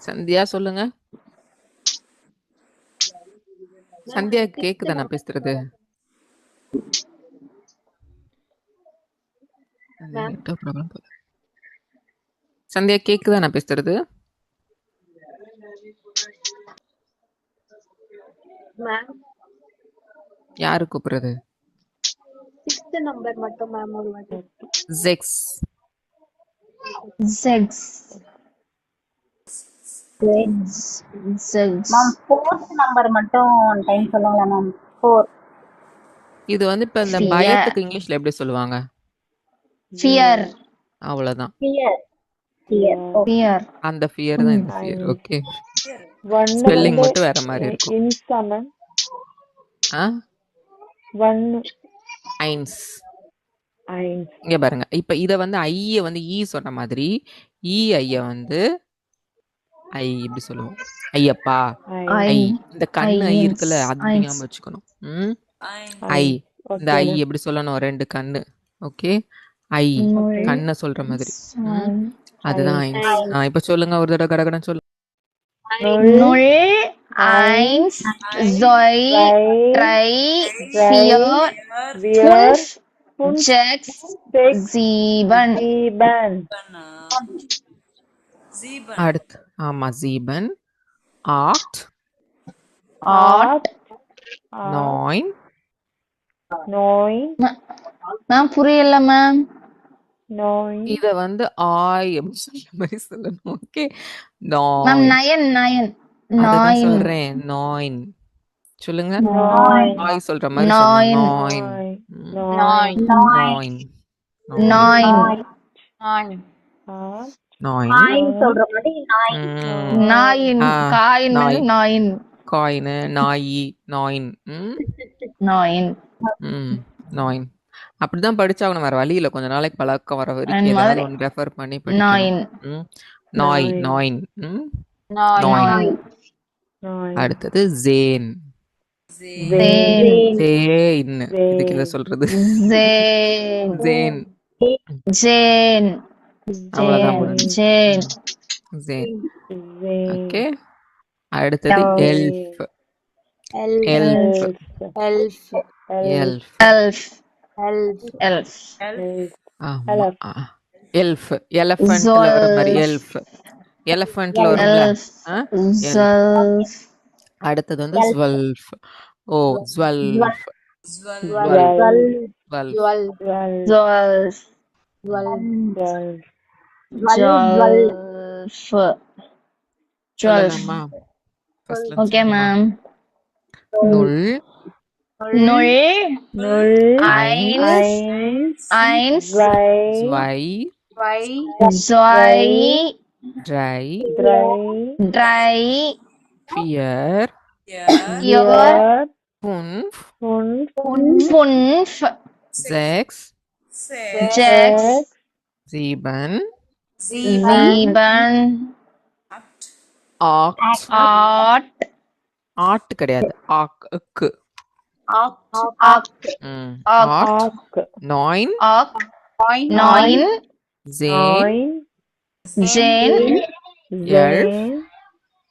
சந்தியா சொல்லுங்க. சந்தியா கேக்குதா நான் பேசுறது? சந்தியா கேக்குதா நான் பேசுறது? யாரு கூப்பிடுறது? 6th நம்பர் மட்டும் மேம் ஒரு வாட்டி. ஜெக்ஸ். மேம் 4th நம்பர் மட்டும் டைம் சொல்லுங்களா மேம்? 4. இது வந்து இப்ப இந்த Fear. பயத்துக்கு இங்கிலீஷ்ல எப்படி சொல்லுவாங்க? Fear. அவ்வளவுதான். Fear. Fear. Oh. Fear. அந்த ஃபியர் தான் இந்த ஃபியர். Eins. ஓகே. ஒன்னு ஸ்பெல்லிங் வந்து மட்டும் வேற மாதிரி இருக்கும். இன்ஸா மேம்? ஆ ஒன்னு ஐன்ஸ். ஐன்ஸ். இங்க பாருங்க. இப்ப இத வந்து ஐய வந்து ஈ சொன்ன மாதிரி ஐய வந்து ஐ இப்படி சொல்லுவோம். ஐயப்பா, ஐ. ஐன்ஸ். இந்த கண்ணு ஐ Eins. இருக்குல்ல, அது Eins. ஞாபகம் வச்சுக்கணும். ஐ. ஐன்ஸ். இந்த ஓகே ஐ மேம். எப்படி சொல்லணும்? 2 கண்ணு. ஓகே. ஐ Null. கண்ண சொல்ற மாதிரி. Zwei. அதுதான் ஐன்ஸ். இப்ப சொல்லுங்க ஒரு தடவை கடகடன்னு சொல்லுங்க. Null, 0, 1, 2, zwei, 3, 3, 4, 4, 5, 5, 6, 6, 7. 7. அடுத்து ஆமா சீபன், 8, 8. 9, 9, மேம் புரியல மேம். 9, இத வந்து ஆய் அப்படி சொல்ற மாதிரி சொல்லணும். ஓகே. மேம் 9. 9. அதுதான் 9. சொல்றேன். 9 சொல்லுங்க. 9, ஆய் சொல்ற மாதிரி சொல்லணும். 9. 9, 9. 9. 9. Nine சொல்ற மாதிரி nine. 9. ஆ, காயின் நாய். 9. காயின், நாயி, 9. 9. 9. அப்படிதான் படிச்சாகணும். வேற வழி இல்ல. கொஞ்ச நாளைக்கு பழக்கம் வர வரைக்கும் And ஏதாவது mother- ஒன்று ரெஃபர் பண்ணி படிக்கணும். 9. நாய், 9. 9. 9. அடுத்தது ஜேன். Zain. ஜேன். இதுக்கு என்ன சொல்றது? Zain. ஜேன். Jane. அவ்வளவுதான் Jane. முடிஞ்சு. Jane. ஜேன். Zain. ஓகே. அடுத்தது எல்ஃப். Elf. எல்ஃப். Elf. எல்ஃப். Elf. Elf. Elf. ஆமா. Elf. எல்ஃப். எலஃபண்ட்ல வர மாதிரி எல்ஃப். எலஃபண்ட்ல வரும்ல. Elf. Elf. Zelf. அடுத்தது வந்து ஸ்வல்ஃப். ஓ ஸ்வல்ஃப். Twelve. ஸ்வல்ஃப். Twelve. Zolf. Twelve. Jolf. Jolf. சொல்லலாமா? First ல Okay, சொல்லலாமா? ma'am. நுல். 0, 0, 1, 1, 2, ஸ்வை. zwei, ட்ரை. 3, 3, ஃபியர். 4, ஃபுன்ஃப். 5, செக்ஸ். 6, சீபன். 7, ஆக்ட். 8, ஆட் கிடையாது. ஆக்கு. Oct, ஆட். 9. 9, ஜேன். Jane, Elf.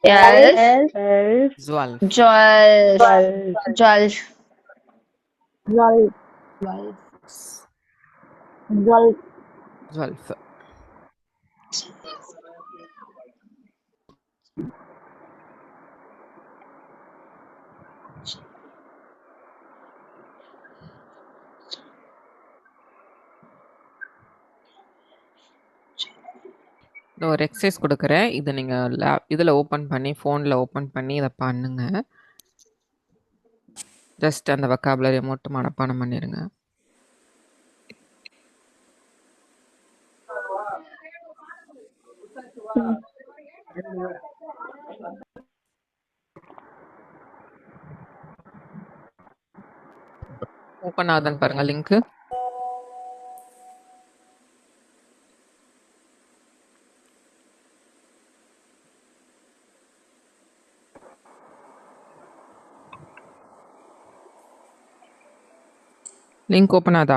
Elf, Zwölf. Jolf, Jolf, Zwölf. நான் ஒரு எக்ஸசைஸ் கொடுக்குறேன். இதை நீங்கள் இதில் ஓப்பன் பண்ணி ஃபோனில் ஓப்பன் பண்ணி இதை பண்ணுங்க. ஜஸ்ட் அந்த வொக்காபுலரியை மட்டும் மனப்பாடம் பண்ணிடுங்க. ஓப்பன் ஆகுதுன்னு பாருங்க லிங்க்கு. லிங்க் ஓப்பன் ஆகுதா?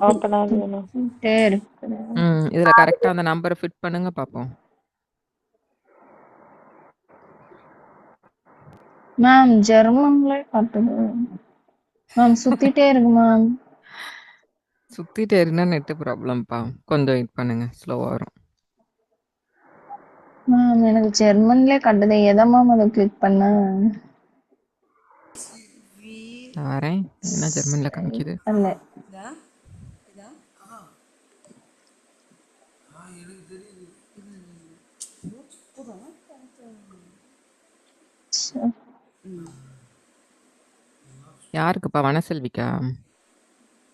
ஓப்பன் ஆகுதுண்ணா. இதுல கரெக்டா அந்த நம்பரை ஃபிட் பண்ணுங்க பாப்போம். மேம் ஜெர்மன்ல காட்டுது மேம், சுத்திட்டே இருக்கு மேம். சுத்திட்டே இருந்தா நெட் ப்ராப்ளம்ப்பா. கொஞ்சம் வெயிட் பண்ணுங்க, ஸ்லோவா வரும். மேம் எனக்கு ஜெர்மன்ல காட்டுது. எதை மேம் அதை கிளிக் பண்ண? வரேன். என்ன ஜெர்மன்ல காமிக்குது? இல்ல யாருக்குப்பா? வனசெல்விக்கா?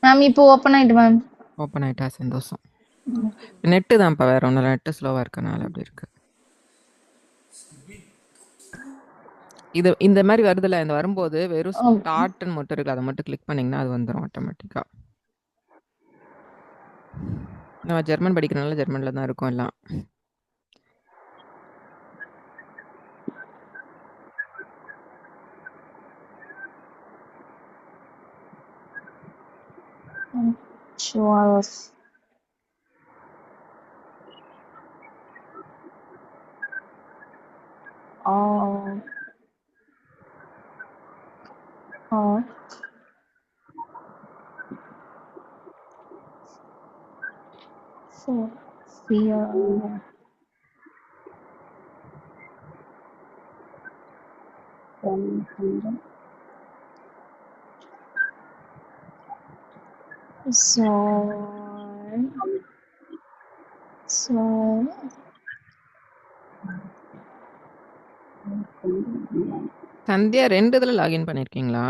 மேம் இப்போ ஓப்பன் ஆயிட்டு மேம். ஓப்பன் ஆயிட்டா சந்தோஷம். நெட்டு தான்ப்பா, வேற ஒன்றும் இல்லை. நெட்டு ஸ்லோவாக இருக்கனால அப்படி இருக்கு. இது இந்த மாதிரி வருதுல்ல, இந்த வரும்போது வெறும் ஸ்டார்ட்னு மட்டும் இருக்கு, அதை மட்டும் கிளிக் பண்ணிங்கன்னா அது வந்துடும் ஆட்டோமேட்டிக்காக. நம்ம ஜெர்மன் படிக்கிறனால ஜெர்மனில் தான் இருக்கும் எல்லாம். சந்தியா 2 இதில் லாகின் பண்ணியிருக்கீங்களா?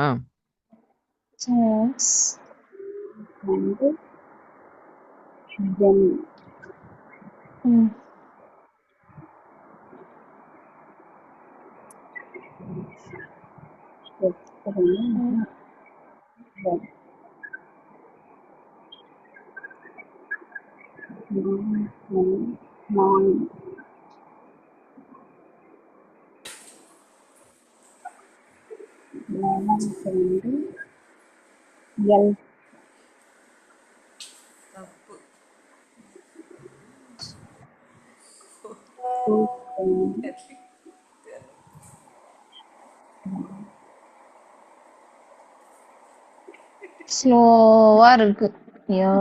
ஸ்லோவா இருக்கு. ஐயோ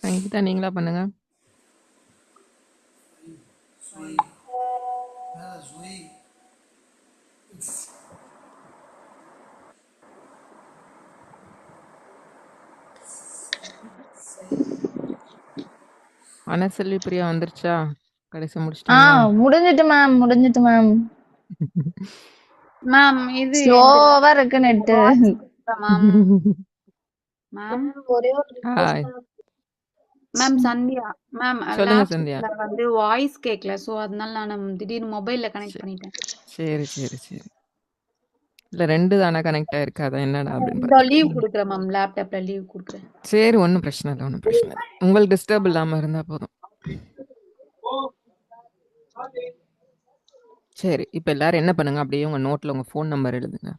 சங்கீதா நீங்களா பண்ணுங்க. வனசெல்வி பிரியா வந்துருச்சா? கடைசி முடிச்சிட்டீங்களா? முடிஞ்சிட்டு மேம், முடிஞ்சிட்டு மேம். மேம் இது ஸ்லோவா இருக்கு நெட்டு. மேம் மேம் ஒரே ஒரு ஹாய். மேம் சந்தியா மேம் சொல்லுங்க சந்தியா. லேப்டாப்ல வந்து வாய்ஸ் கேட்கல, சோ அதனால நான் திடீர்னு மொபைல்ல கனெக்ட் பண்ணிட்டேன். சரி சரி சரி. இல்லை 2 தானே கனெக்ட் ஆயிருக்கு, அதான் என்னடா அப்படின்னு இந்த பார்த்துட்டு. லீவ் கொடுக்குறேன் மேம், லேப்டாப்ல லீவ் கொடுக்குறேன். சரி, ஒன்றும் பிரச்சனை இல்லை, ஒன்றும் பிரச்சனை இல்லை. உங்களுக்கு டிஸ்டர்ப் இல்லாமல் இருந்தால் போதும். சரி, இப்போ எல்லாரும் என்ன பண்ணுங்க, அப்படியே உங்கள் நோட்டில் உங்கள் ஃபோன் நம்பர் எழுதுங்க.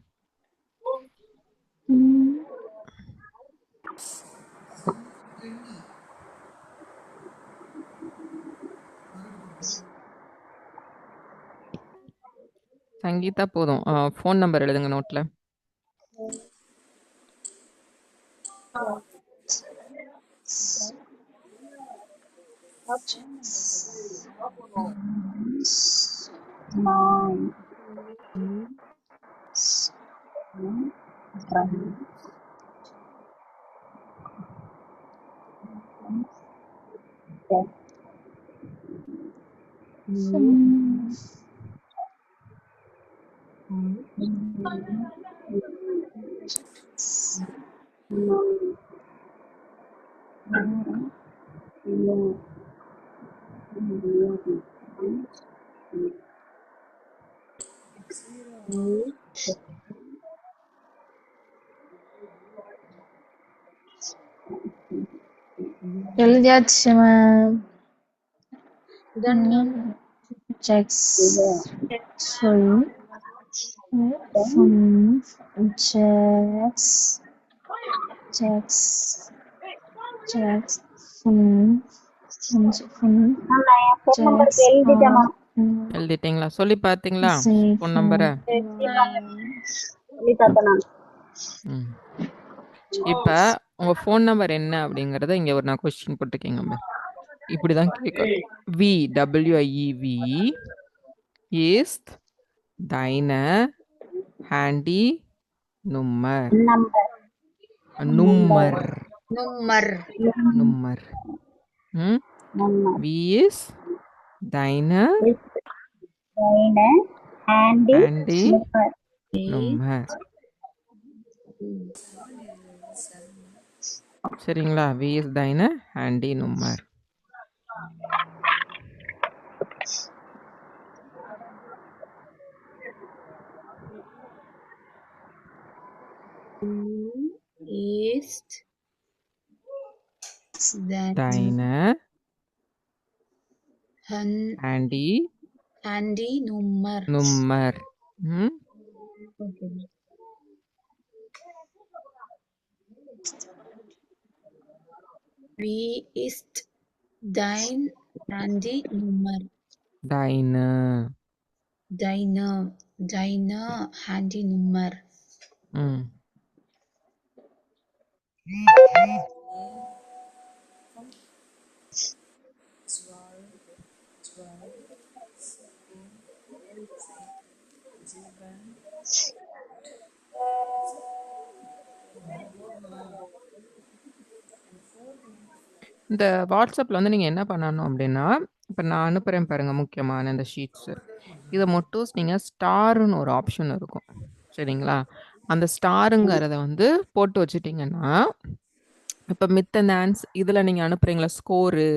சங்கீதா போதும், ஃபோன் நம்பர் எழுதுங்க நோட்டில். எழுதியாச்சு மேம். Done, ma'am. செக்ஸ் சொல்லு செக்ஸ் செக்ஸ் செக்ஸ் எழுதிட்டீங்களா? சொல்லி பார்த்தீங்களா ஃபோன் நம்பரை? இப்போ உங்கள் ஃபோன் நம்பர் என்ன அப்படிங்கிறத இங்கே ஒரு நான் கொஸ்டின் போட்டுக்கேங்க. இப்படி தான் கேட்கும். WIEV is deine handy nummer. Nummer. Wie ist deine handy nummer? சரிங்களா? Wie ist deine handy nummer? Ist Deine handy Nummer. Okay. Wie ist dein Handy Nummer? Deine Handy Nummer. இந்த வாட்ஸ்அப்பில் வந்து நீங்கள் என்ன பண்ணணும் அப்படின்னா, இப்போ நான் அனுப்புகிறேன் பாருங்கள் முக்கியமான இந்த ஷீட்ஸு. இதை மட்டும் நீங்கள் ஸ்டாருன்னு ஒரு ஆப்ஷன் இருக்கும். சரிங்களா? அந்த ஸ்டாருங்கிறத வந்து போட்டு வச்சுட்டிங்கன்னா, இப்போ மித்த இந்த இதில் நீங்கள் அனுப்புகிறீங்களா ஸ்கோரு,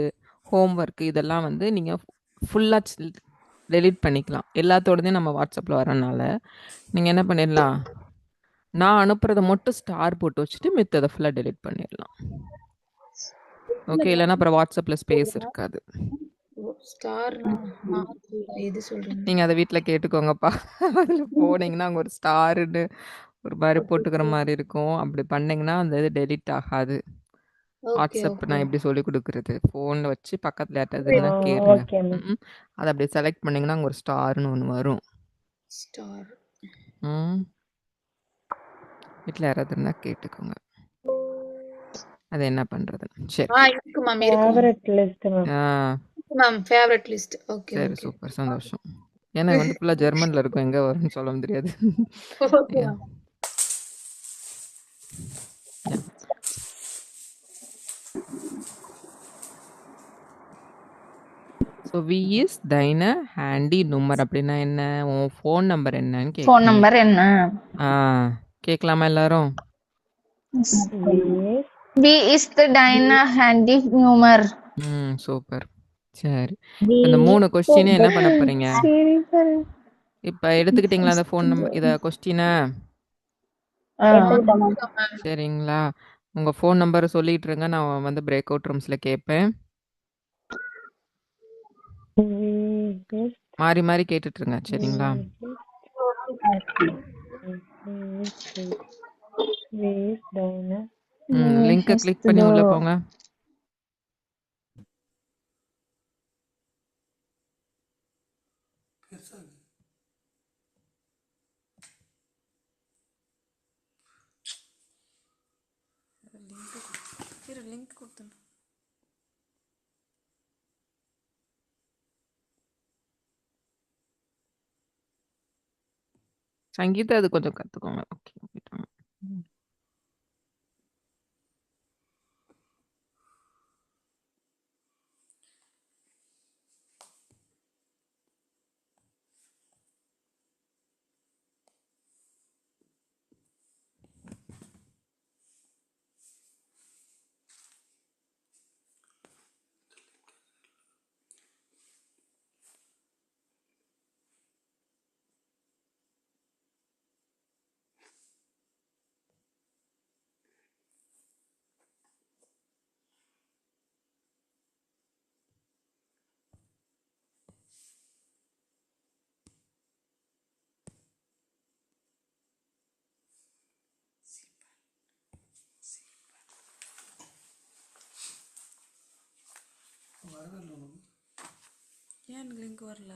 ஹோம்ஒர்க்கு இதெல்லாம் வந்து நீங்கள் ஃபுல்லாக டெலீட் பண்ணிக்கலாம். எல்லாத்தோடதையும் நம்ம வாட்ஸ்அப்பில் வரனால நீங்கள் என்ன பண்ணிடலாம், நான் அனுப்புறத மட்டும் ஸ்டார் போட்டு வச்சுட்டு மித்ததை ஃபுல்லாக டெலீட் பண்ணிடலாம். ஓகே, இல்லைன்னா அப்புறம் வாட்ஸ்அப்பில் ஸ்பேஸ் இருக்காது. ஸ்டார் எது சொல்றீங்க? நீங்கள் அதை வீட்டில் கேட்டுக்கோங்கப்பா. அதில் போனீங்கன்னா அங்கே ஒரு ஸ்டாருன்னு ஒரு மாதிரி போட்டுக்கிற மாதிரி இருக்கும். அப்படி பண்ணிங்கன்னா அந்த இது டெலீட் ஆகாது. வாட்ஸ்அப் நான் எப்படி சொல்லி கொடுக்குறது, ஃபோனில் வச்சு பக்கத்தில் யார்ட்டாதுன்னா கேளுங்க. அதை அப்படியே செலக்ட் பண்ணிங்கன்னா அங்கே ஒரு ஸ்டார்னு ஒன்று வரும். ஸ்டார். வீட்டில் யாராவது இருந்தால் கேட்டுக்கோங்க அது என்ன பண்ணுறது. சரி, இருக்கு ma'am, favourite list ma'am. Favourite list. Okay, சரி, சூப்பர், சந்தோஷம். எனக்கு வந்து ஃபுல்லாக ஜெர்மனில் இருக்கும், எங்கே வரும்னு சொல்ல முடியாது. ஓகே. ஸோ வி இஸ் deine handy number அப்படின்னா என்ன? உன் ஃபோன் நம்பர் என்னன்னு ஃபோன் கேட்குறீங்க. நம்பர் என்ன? கேட்கலாமா எல்லாரும்? Wie ist deine handy nummer? Super. சரி, இந்த 3 கொஸ்டினே என்ன பண்ண போறீங்க? இப்போ எடுத்துக்கிட்டீங்களா அந்த ஃபோன் நம்பர் இதை கொஸ்டினை? சரிங்களா, உங்கள் ஃபோன் நம்பரை சொல்லிட்டு இருங்க, நான் வந்து பிரேக் அவுட் ரூம்ஸில் கேட்பேன். மாறி மாறி கேட்டுட்ருங்க. சரிங்களா? லிங்கை கிளிக் பண்ணி உள்ளே போங்க. சங்கீதா அது கொஞ்சம் கற்றுக்கோங்க. ஓகே, ஏன் எனக்கு லிங்க் வரல?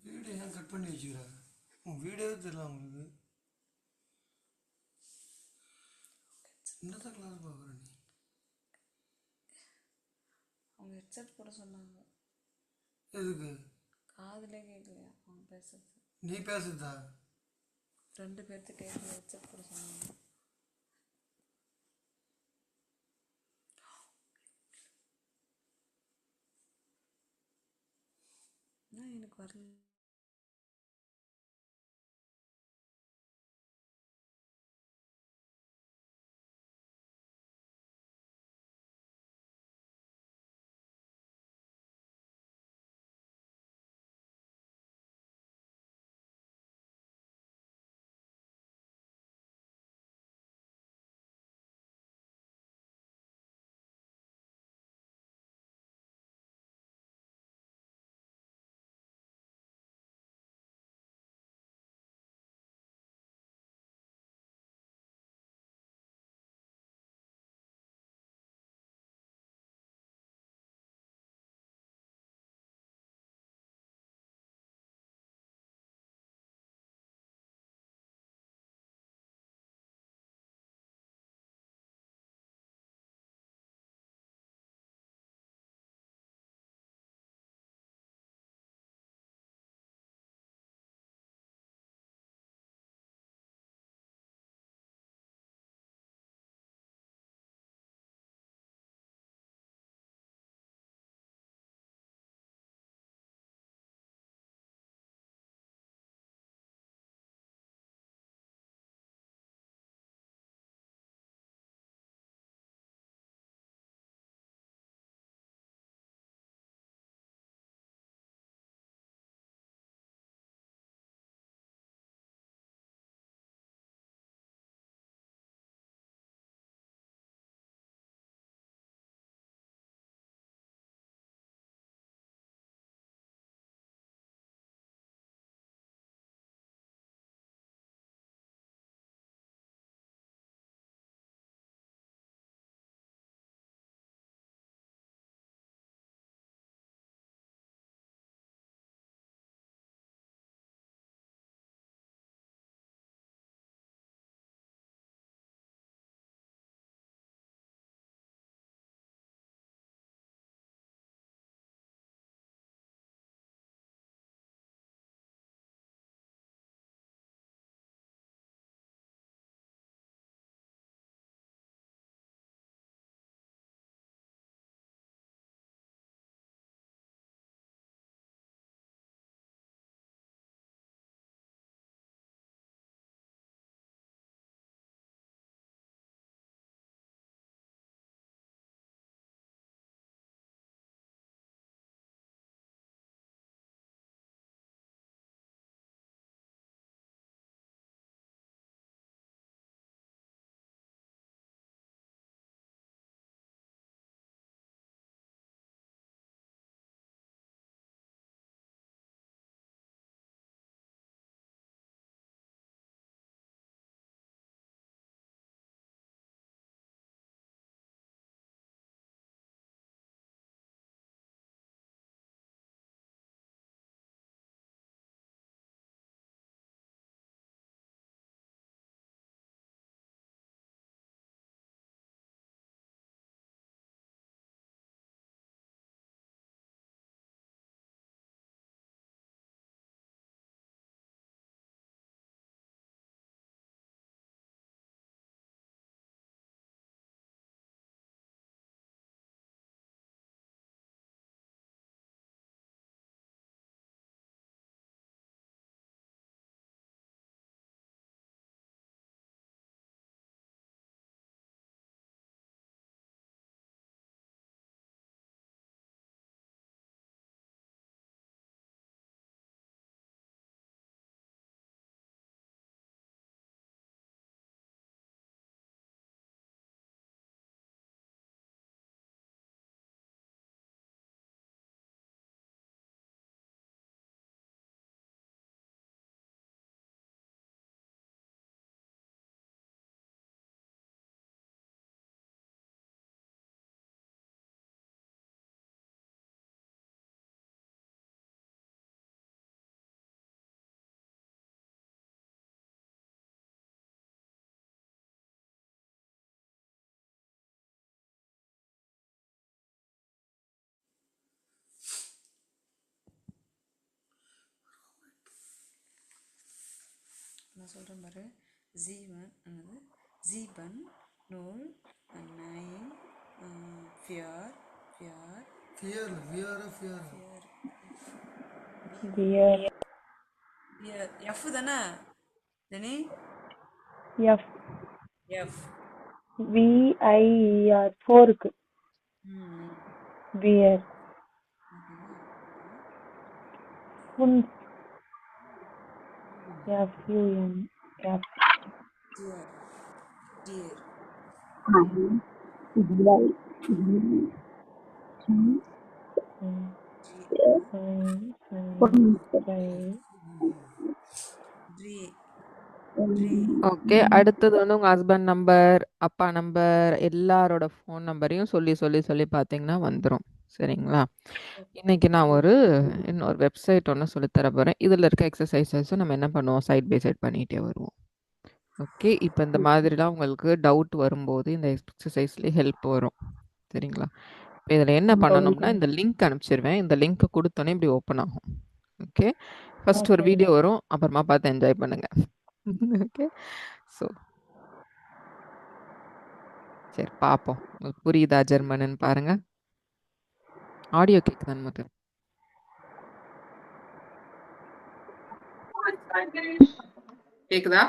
வீடியோ ஏன் கட் பண்ணி வச்சுக்கிறாங்க? உன் வீடியோவே தெரியல உங்களுக்கு. என்னதான் கிளாஸ் பார்க்குற நீ? அவங்க ஹெட்செட் போட சொன்னாங்க. எதுக்கு? காதுலே கேட்கலையா அவங்க பேசுறது? நீ பேசுறதா? 2 பேர்த்து கேட்கல, ஹெட்செட் போட சொன்னாங்க. எனக்கு வரல. நான் சொல்கிறேன் பாரு. ஜீவன் என்னது ஜீபன் நூல் நை ஃபியர் ஃபியர் ஃபியர் ஃபியர் ஃபியர் பியர் ஃபியர் எஃப் தானே ஜெனி? எஃப் எஃப் VIER 4க்கு பியர் ஃபுன் FUN F டியர் டியர் ட்ரீ ட்ரீ ஓகே. அடுத்தது வந்து உங்க ஹஸ்பண்ட் நம்பர், அப்பா நம்பர், எல்லாரோட ஃபோன் நம்பரையும் சொல்லி பார்த்தீங்கன்னா வந்துரும். சரிங்களா? இன்னைக்கு நான் இன்னொரு வெப்சைட் ஒண்ணு சொல்லித் தர போறேன். இதுல இருக்க எக்ஸர்சைஸஸ நம்ம என்ன பண்ணுவோம்? சைட் பை சைட் பண்ணிட்டே வருவோம். ஓகே. இப்ப இந்த மாதிரிலாம் உங்களுக்கு டவுட் வரும்போது இந்த எக்ஸர்சைஸ்லயே ஹெல்ப் வரும். சரிங்களா? இப்ப இதுல என்ன பண்ணணும்னா, இந்த லிங்க் அனுப்பிச்சிருவேன். இந்த லிங்க் குடுத்தோனே இப்படி ஓப்பன் ஆகும். ஓகே. ஃபர்ஸ்ட் ஒரு வீடியோ வரும். அப்புறமா பார்த்து என்ஜாய் பண்ணுங்க. ஓகே. ஸோ சரி பார்ப்போம். உங்களுக்கு புரியுதா ஜெர்மனுன்னு பாருங்க. ஆடியோ கேக்குதான்னு மட்டும். கேக்குதா?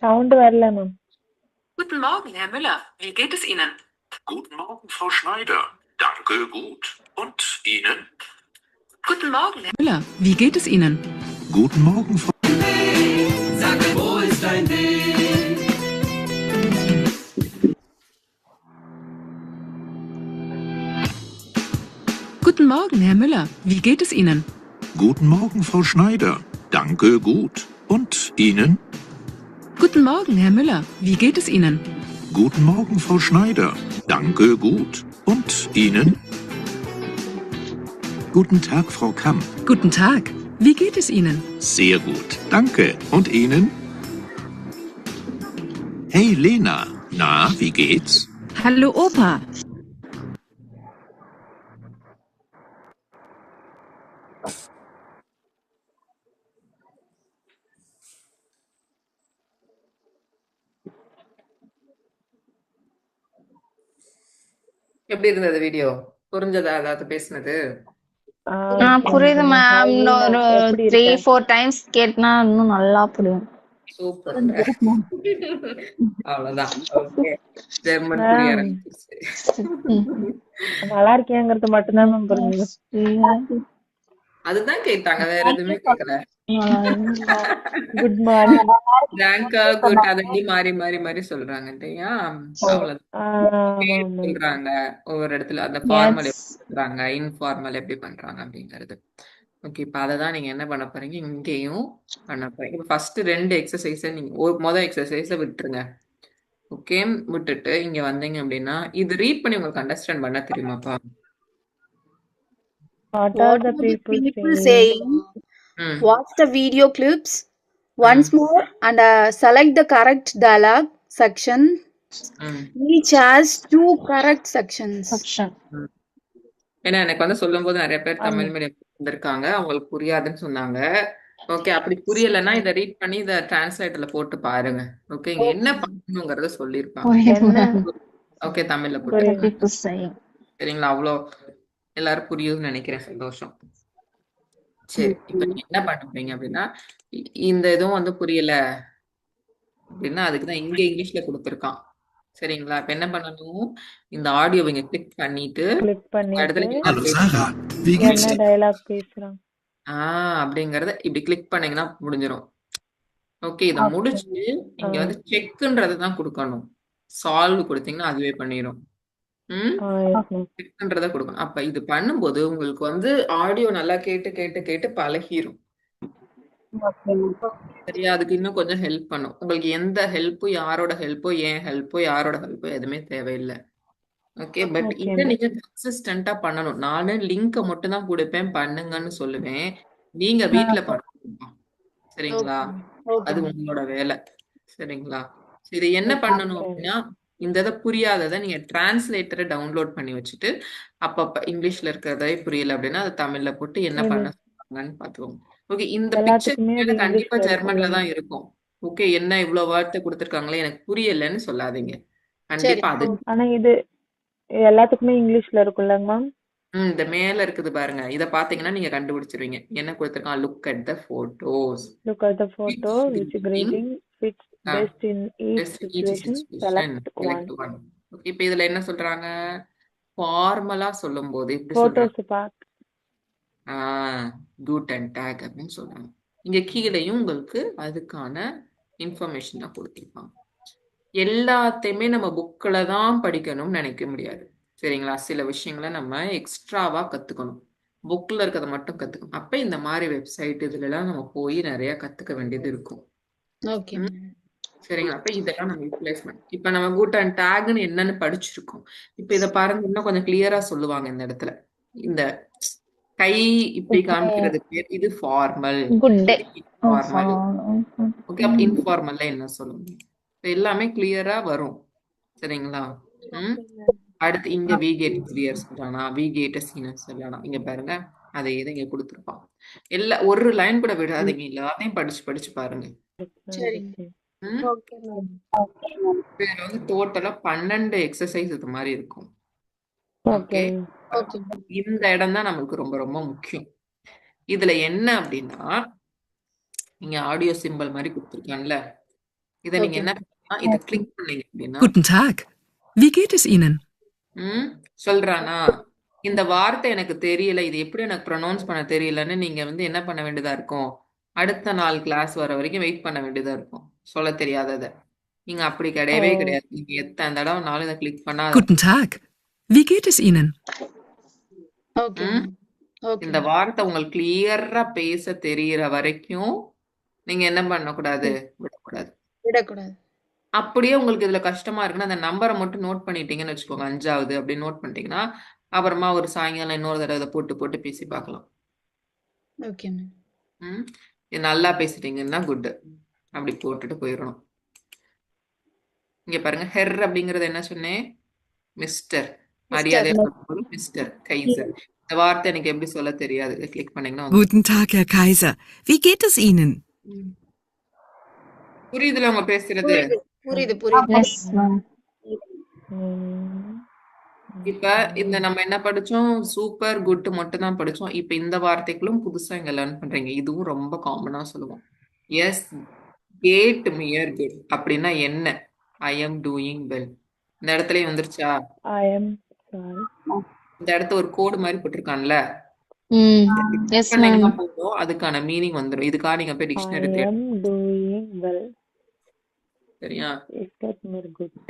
சவுண்ட் வரல ma'am. Guten Morgen, Herr Müller. Wie geht es Ihnen? Guten Morgen, Frau Schneider. Danke, gut. Und Ihnen? Guten Morgen, Herr Müller. Wie geht es Ihnen? Guten Morgen, Frau... Sag mir, wo ist dein Weg? Guten Morgen, Herr Müller. Wie geht es Ihnen? Guten Morgen, Frau Schneider. Danke, gut. Und Ihnen? Guten Morgen, Herr Müller. Wie geht es Ihnen? Guten Morgen, Frau Schneider. Danke, gut. Und Ihnen? Guten Tag, Frau Kamm. Guten Tag. Wie geht es Ihnen? Sehr gut. Danke. Und Ihnen? Hey, Lena. Na, wie geht's? Hallo, Opa. எப்படி இருந்தது வீடியோ? புரிஞ்சதா ஏதாவது பேசுனது? புரியுது மேம். ஹாய் ஒரு எப்படி 3-4 டைம்ஸ் கேட்டனா இன்னும் நல்லா புரியும். சூப்பர். அவ்வளவுதான். ஓகே. ஜெர்மன் புரிய ஆரம்பிச்சிருச்சு. நல்லா இருக்கேங்கிறது மட்டும்தான் மேம் புரிஞ்சுது. அதுதான் கேட்டாங்க, வேற எதுவுமே கேட்கல. Good morning. ரேங்கா குட் அதடி மாறி மாறி மாறி சொல்றாங்க இல்லையா? அவ்வளவுதான் சொல்றாங்க. ஒவ்வொரு இடத்துல அந்த ஃபார்மல் எப்படி பண்றாங்க, இன்ஃபார்மல் எப்படி பண்றாங்க அப்படிங்கிறது. ஓகே. இப்ப அததான் நீங்க என்ன பண்ண போறீங்க, இங்கேயும் பண்ண போறீங்க. இப்ப ஃபர்ஸ்ட் 2 எக்ஸசைஸ நீங்க மொதல் எக்ஸசைஸ விட்டுருங்க. ஓகே. விட்டுட்டு இங்க வந்தீங்க அப்படின்னா இது ரீட் பண்ணி உங்களுக்கு அண்டர்ஸ்டாண்ட் பண்ண தெரியுமாப்பா? What What are the are the people people saying? saying? Watch the video clips once more and select the correct dialogue section. Each has 2 correct sections. ஏன்னா எனக்கு வந்து சொல்லும் போது நிறைய பேர் தமிழ் மீடியம் வந்திருக்காங்க, அவங்களுக்கு புரியாதுன்னு சொன்னாங்க. ஓகே. அப்படி புரியலைன்னா இதை ரீட் பண்ணி இதை டிரான்ஸ்லேட்டர்ல போட்டு பாருங்க. ஓகே. இங்க என்ன பண்ணணுங்கிறத சொல்லியிருப்பாங்க. ஓகே. தமிழ்ல போட்டு சரிங்களா? அவ்வளோ எல்லாரும் புரியுதுன்னு நினைக்கிறேன். சந்தோஷம். சரி. இப்ப நீங்க என்ன பண்ணுவீங்க அப்படின்னா, இந்த இதுவும் வந்து புரியல அப்படின்னா அதுக்குதான் இங்க இங்கிலீஷ்ல கொடுத்துருக்கான். சரிங்களா? இப்ப என்ன பண்ணணும், இந்த ஆடியோ இங்க கிளிக் பண்ணிட்டு இடத்துல என்ன டயலாக் பேசுறாங்க அப்படிங்கறத இப்படி கிளிக் பண்ணீங்கன்னா முடிஞ்சிடும். ஓகே. இதை முடிச்சுட்டு இங்க வந்து செக்ன்றதை தான் கொடுக்கணும். சால்வ் கொடுத்தீங்கன்னா அதுவே பண்ணிடும். செக்ன்றதை கொடுக்கணும். அப்ப இது பண்ணும்போது உங்களுக்கு வந்து ஆடியோ நல்லா கேட்டு கேட்டு கேட்டு பழகிரும். சரியா? அதுக்கு இன்னும் கொஞ்சம் ஹெல்ப் பண்ணும். உங்களுக்கு எந்த ஹெல்ப்பும், யாரோட ஹெல்ப்போ, ஏன் ஹெல்ப்போ, யாரோட ஹெல்ப்போ எதுவுமே தேவையில்லை. ஓகே. பட் இதை நீங்க கன்சிஸ்டன்டா பண்ணணும். நானு லிங்க மட்டும் தான் கொடுப்பேன், பண்ணுங்கன்னு சொல்லுவேன். நீங்க வீட்டுல பண்ணணும். சரிங்களா? அது உங்களோட வேலை. சரிங்களா? இது என்ன பண்ணணும் அப்படின்னா, இந்த இதை புரியாததை நீங்க டிரான்ஸ்லேட்டரை டவுன்லோட் பண்ணி வச்சுட்டு அப்பப்ப இங்கிலீஷ்ல இருக்கிறதே புரியல அப்படின்னா அது தமிழ்ல போட்டு என்ன பண்ண கொடுத்துருக்காங்கன்னு பாத்துக்கோங்க. ஓகே, இந்த எல்லாத்துக்குமே அது பிக்சர் கண்டிப்பா இங்கிலீஷ்ல ஜெர்மன்ல இருக்கும்ல தான் மேம்? இருக்கும். ஓகே, என்ன இவ்வளவு வார்த்தை கொடுத்துருக்காங்களே எனக்கு புரியலன்னு சொல்லாதீங்க. சரி கண்டிப்பா அது ஆனா இது எல்லாத்துக்குமே இங்கிலீஷ்ல இருக்கும்லங்க மேம்? இந்த மேல இருக்குது பாருங்க, இத பாத்தீங்கன்னா நீங்க கண்டுபிடிச்சிருவீங்க. என்ன கொடுத்துருக்கான்? Look at the photos. Look at the photo. Which greeting fits best in each situation? Select one. Select one. Okay, இப்ப இதுல என்ன சொல்றாங்க? ஃபார்மலா சொல்லும் போது எப்படி சொல்றாங்க? Photos பார்த்து குட் அண்ட் டேக் அப்படின்னு சொல்றாங்க. இங்க கீழேயும் உங்களுக்கு அதுக்கான இன்ஃபர்மேஷன் தான் கொடுத்திருப்பாங்க. எல்லாத்தையுமே நம்ம புக்ல தான் படிக்கணும்னு நினைக்க முடியாது. சரிங்களா? சில விஷயங்களை நம்ம எக்ஸ்ட்ராவா கத்துக்கணும். புக்ல இருக்கிறத மட்டும் கத்துக்கணும். அப்ப இந்த மாதிரி வெப்சைட் இதுல எல்லாம் நம்ம போய் நிறைய கத்துக்க வேண்டியது இருக்கும். ஓகே சரிங்களா? அப்ப இதெல்லாம் நம்ம யூட்டிலைஸ் பண்ணணும். இப்ப நம்ம குட் அண்ட் டேக்னு என்னன்னு படிச்சிருக்கோம். இப்ப இத பாருங்க, இன்னும் கொஞ்சம் கிளியரா சொல்லுவாங்க இந்த இடத்துல. இந்த கை இப்படி காமிக்கிறது பேர் இது formal. Good day. Informal. Okay, அப்ப இன்ஃபார்மல்ல என்ன சொல்லுங்க? இப்ப எல்லாமே கிளியரா வரும். சரிங்களா? அடுத்து இங்க வி கேட் கிளியர் சொல்றானா, வி கேட் சீனஸ் சொல்லலாம். இங்க பாருங்க, அதை இது இங்க கொடுத்துருப்பான். எல்லா ஒரு லைன் கூட விடாதீங்க, எல்லாத்தையும் படிச்சு படிச்சு பாருங்க. சரி ஓகே மேம். இதுல வந்து டோட்டலா 12 எக்ஸசைஸ் இது மாதிரி இருக்கும். ஓகே, ஓகே இந்த இடம் தான் நமக்கு ரொம்ப ரொம்ப முக்கியம். இதுல என்ன அப்படின்னா, நீங்க ஆடியோ சிம்பல் மாதிரி கொடுத்துருக்கான்ல, இதை நீங்க என்ன பண்ணா, இதை கிளிக் பண்ணீங்க அப்படின்னா Guten Tag. Wie geht es Ihnen? சொல்றானா, இந்த வார்த்தை எனக்கு தெரியல, இது எப்படி எனக்கு ப்ரொனவுன்ஸ் பண்ண தெரியலன்னு நீங்க வந்து என்ன பண்ண வேண்டியதா இருக்கும்? அடுத்த நாள் கிளாஸ் வர வரைக்கும் வெயிட் பண்ண வேண்டியதா இருக்கும், சொல்ல தெரியாதத. நீங்க அப்படி கிடையவே கிடையாது. நீங்க எத்தனை தடவைனாலும் இதை கிளிக் பண்ணா Guten Tag. Wie geht es Ihnen? Okay இந்த வார்த்தை உங்களுக்கு கிளியரா பேச தெரியற வரைக்கும் நீங்க என்ன பண்ணக்கூடாது? விடக்கூடாது. விடக்கூடாது. அப்படியே உங்களுக்கு இதுல கஷ்டமா இருக்குன்னா அந்த நம்பரை மட்டும் நோட் பண்ணிட்டீங்கன்னு வச்சுக்கோங்க, 5வது அப்படி நோட் பண்ணிட்டீங்கன்னா அப்புறமா ஒரு சாயங்காலம் இன்னொரு தடவை இதை போட்டு போட்டு பேசி பார்க்கலாம். ஓகே இது நல்லா பேசிட்டீங்கன்னா குட், அப்படி போட்டுட்டு போயிடணும். இங்க பாருங்க, ஹெர் அப்படிங்கறது என்ன சொன்னேன்? மிஸ்டர். மரியாதை மிஸ்டர் கைசர். இந்த வார்த்தை எனக்கு எப்படி சொல்ல தெரியாது, கிளிக் பண்ணீங்கன்னா Guten Tag, Herr Kaiser. Wie geht es Ihnen? புரியுதுல அவங்க பேசுறது? புரியுது புரியுது. இப்ப இந்த நம்ம என்ன படிச்சோம்? சூப்பர் குட் மட்டும் தான் படிச்சோம். இப்ப இந்த வார்த்தைகளும் புதுசா இங்க லேர்ன் பண்றீங்க. இதுவும் ரொம்ப காமனா சொல்லுவோம். எஸ் கேட் மியர் குட் அப்படின்னா என்ன? I am doing well. இந்த இடத்துலயே வந்துருச்சா? இந்த இடத்த ஒரு கோடு மாதிரி போட்டிருக்கான்ல, போதும் அதுக்கான மீனிங் வந்துடும். இதுக்காக நீங்க போய் டிக்ஷனரி சரியா?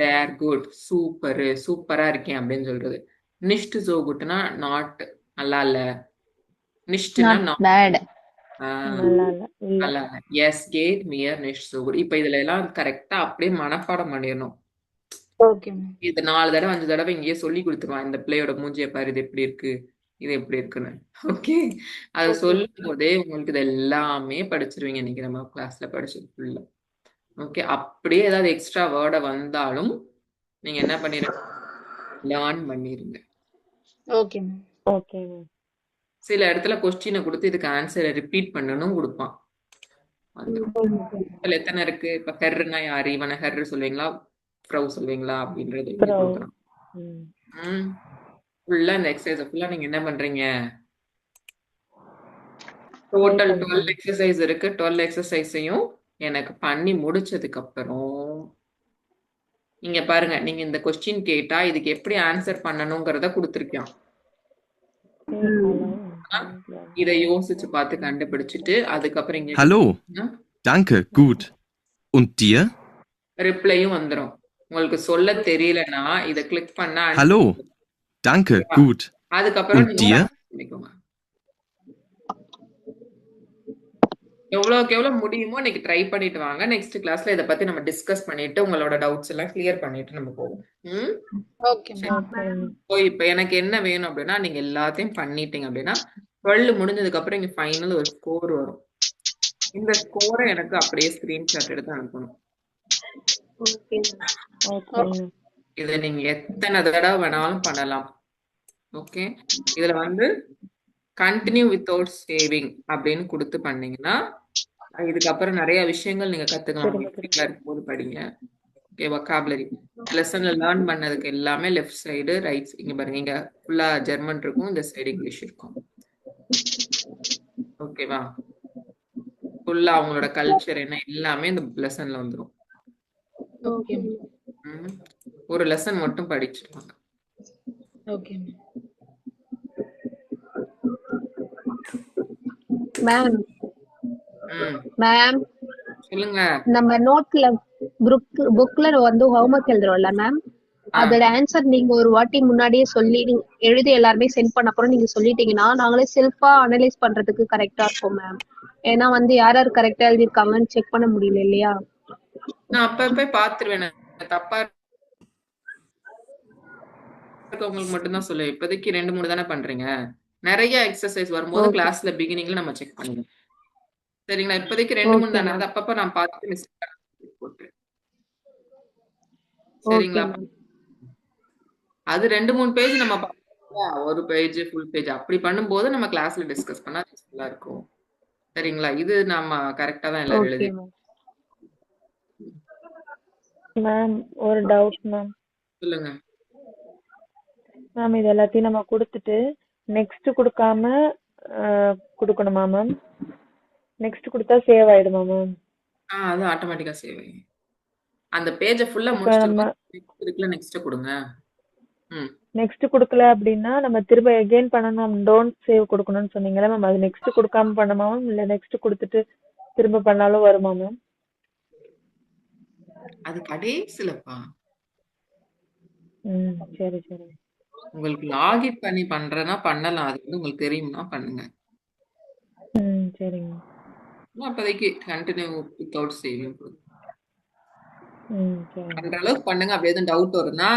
தேர் குட், சூப்பர், சூப்பரா இருக்கேன் அப்படின்னு சொல்றது. நிஷ்ட் சோ குட்னா நாட், நல்லா இல்ல. நிஷ்ட்னா பேட், நல்லா இல்ல. எஸ் கேட் மியர் நிஷ்ட் சோ குட். இப்ப இதுல எல்லாம் கரெக்டா அப்படியே மனப்பாடம் பண்ணிடணும். இது 4 தடவை 5 தடவை இங்கேயே சொல்லி கொடுத்துருவான். இந்த பிள்ளையோட மூஞ்சியை பாரு, இது எப்படி இருக்கு, இது எப்படி இருக்குன்னு. ஓகே, அது சொல்லும் போதே உங்களுக்கு இது எல்லாமே படிச்சிருவீங்க. இன்னைக்கு நம்ம கிளாஸ்ல படிச்சது ஃபுல்லா. ஓகே, அப்படியே ஏதாவது எக்ஸ்ட்ரா வேர்டை வந்தாலும் நீங்க என்ன பண்ணிருங்க, லேர்ன் பண்ணிருங்க. Okay okay. சில இடத்துல கொஸ்டினை கொடுத்து இதுக்கு ஆன்சரை ரிப்பீட் பண்ணணும் கொடுப்பான். இதுல எத்தனை இருக்கு? இப்ப ஹெர்னா யாரு? இவனை ஹெர் சொல்லுவீங்களா, ஃப்ரௌ சொல்லுவீங்களா அப்படின்றது கொடுக்குறோம். ஃபுல்லா இந்த எக்ஸசைஸ் ஃபுல்லா நீங்க என்ன பண்றீங்க? டோட்டல் 12 எக்ஸசைஸ் இருக்கு. 12 எக்ஸசைஸையும் எனக்கு பண்ணி முடிச்சதுக்கு அப்புறம் நீங்க பாருங்க, நீங்க இந்த கொஸ்டின் கேட்டா இதுக்கு எப்படி ஆன்சர் பண்ணணுங்கிறத கொடுத்துருக்கோம். இதை யோசிச்சு பார்த்து கண்டுபிடிச்சிட்டு அதுக்கப்புறம் இங்க Hallo, danke, gut. Und dir? ரிப்ளையும் வந்துரும். உங்களுக்கு சொல்ல தெரியலன்னா இதை கிளிக் பண்ணா Hallo, danke, gut. அதுக்கப்புறம் Und dir? எவ்வளவுக்கு எவ்வளவு முடியுமோ இன்னைக்கு ட்ரை பண்ணிட்டு வாங்க. நெக்ஸ்ட் கிளாஸ்ல இதை பத்தி நம்ம டிஸ்கஸ் பண்ணிட்டு உங்களோட டவுட்ஸ் எல்லாம் கிளியர் பண்ணிட்டு நம்ம போவோம். இப்ப எனக்கு என்ன வேணும் அப்படின்னா, நீங்க எல்லாத்தையும் பண்ணிட்டீங்க அப்படின்னா 12 முடிஞ்சதுக்கு அப்புறம் இங்க ஃபைனல் ஒரு ஸ்கோர் வரும். இந்த ஸ்கோரை எனக்கு அப்படியே ஸ்கிரீன்ஷாட் எடுத்து அனுப்பணும். இதை நீங்க எத்தனை தடவை வேணாலும் பண்ணலாம். ஓகே, இதுல வந்து கண்டினியூ வித்தவுட் சேவிங் அப்படின்னு கொடுத்து பண்ணீங்கன்னா இதுக்கப்புறம் நிறைய விஷயங்கள் நீங்க கத்துக்கலாம். சரிம்மா உங்களுக்கு சரிம்மா ஃப்ரீயா இருக்கும்போது படிங்க. ஓகே, வொக்காபுலரி லெசன்ல லேர்ன் பண்ணதுக்கு எல்லாமே லெஃப்ட் சைடு ரைட் இங்க பாருங்க, இங்க ஃபுல்லா ஜெர்மன் இருக்கும், இந்த சைடு இங்கிலீஷ் இருக்கும். ஓகேவா? ஃபுல்லா அவங்களோட கல்ச்சர் என்ன எல்லாமே இந்த லெசன்ல வந்துரும். ஓகே ம். ஒரு லெசன் மட்டும் படிச்சிருவாங்க. ஓகே மேம் ம். மேம் சொல்லுங்க. நம்ம நோட்ல புக்ல வந்து ஹோம்ஒர்க் எழுதுறோம்ல மேம், அதோட ஆன்சர் நீங்க ஒரு வாட்டி முன்னாடியே சொல்லி எழுதி எல்லாருமே சென்ட் பண்ண அப்புறம் நீங்க சொல்லிட்டீங்கன்னா நாங்களே செல்ஃபா அனலைஸ் பண்றதுக்கு கரெக்டா இருக்கும் மேம். ஏன்னா வந்து யார் யார் கரெக்டா எழுதிருக்காங்கன்னு செக் பண்ண முடியல இல்லையா? நான் அப்பப்ப பாத்துருவேன். தப்பா இருக்கவங்களுக்கு மட்டும்தான் சொல்லுவேன். இப்போதைக்கு 2-3 தானே பண்றீங்க. நிறைய எக்ஸசைஸ் வரும்போது ஓகே கிளாஸ்ல பிகினிங்ல நம்ம செக் பண்ணிடுவோம். சரிங்களா? இப்போதைக்கு 2-3 ஓகே தானே, மேம் அது அப்பப்ப நான் பார்த்து மிஸ்டேக் போட்டு. ஓகே சரிங்களா? மேம் அது 2-3 பேஜ் நம்ம ஒரு பேஜ் ஃபுல் பேஜ் அப்படி பண்ணும்போது நம்ம கிளாஸ்ல டிஸ்கஸ் பண்ணா யூஸ்ஃபுல்லா இருக்கும். சரிங்களா? இது நம்ம கரெக்டா தான் எல்லாரும் ஓகே எழுதி. மேம் மேம் ஒரு டவுட் மேம். சொல்லுங்க. மேம் இது எல்லாத்தையும் நம்ம கொடுத்துட்டு நெக்ஸ்ட் கொடுக்காம கொடுக்கணுமா மேம்? நெக்ஸ்ட் கொடுத்தா சேவ் ஆயிடுமா மேம்? அது ஆட்டோமேட்டிக்கா சேவ் ஆகும். அந்த பேஜை ஃபுல்லா இப்ப நம்ம முடிச்சிட்டு இருக்குல நெக்ஸ்ட் கொடுங்க. நெக்ஸ்ட் கொடுக்கல அப்படின்னா நம்ம திரும்ப எகைன் பண்ணணும், டோன்ட் சேவ் கொடுக்கணும்னு சொன்னீங்களா மேம்? அது நெக்ஸ்ட் கொடுக்காம பண்ணுமா மேம், இல்ல நெக்ஸ்ட் கொடுத்துட்டு திரும்ப பண்ணாலும் வருமா மேம்? அது கடைசிலப்பா. சரி சரி. உங்களுக்கு லாகின் பண்ணி பண்றேன்னா பண்ணலாம். அது வந்து உங்களுக்கு தெரியும்னா பண்ணுங்க. சரிங்க. அப்போதைக்கு கண்டினியூ வித்தவுட் சேவிங் சரிங்க. பண்ற அளவுக்கு பண்ணுங்க. அப்படி எதுவும் டவுட் வரும்னா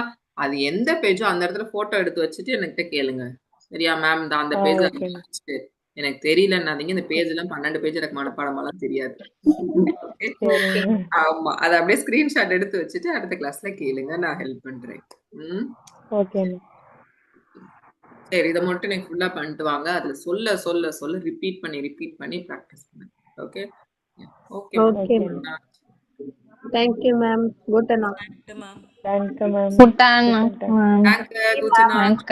அது எந்த பேஜோ அந்த இடத்துல போட்டோ எடுத்து வச்சுட்டு என்கிட்ட கேளுங்க. சரியா மேம்? அந்த பேஜ் ஓகே வச்சுட்டு எனக்கு தெரியலன்னாதீங்க. இந்த பேஜ் எல்லாம் 12 பேஜ் எனக்கு மனப்பாடமெல்லாம் தெரியாது. சரிங்க. ஆமா, அதை அப்படியே ஸ்கிரீன்ஷாட் எடுத்து வச்சுட்டு அடுத்த கிளாஸ்ல கேளுங்க, நான் ஹெல்ப் பண்றேன். Okay ma'am. சரி, இதை மட்டும் நீங்க ஃபுல்லா பண்ணிட்டு வாங்க. அதுல சொல்ல சொல்ல சொல்ல ரிப்பீட் பண்ணி ப்ராக்டிஸ் பண்ணுங்க. Okay okay okay ma'am. Thank you ma'am. Good and ma'am thank you ma'am. Guten Tag. Danke, gute Nacht.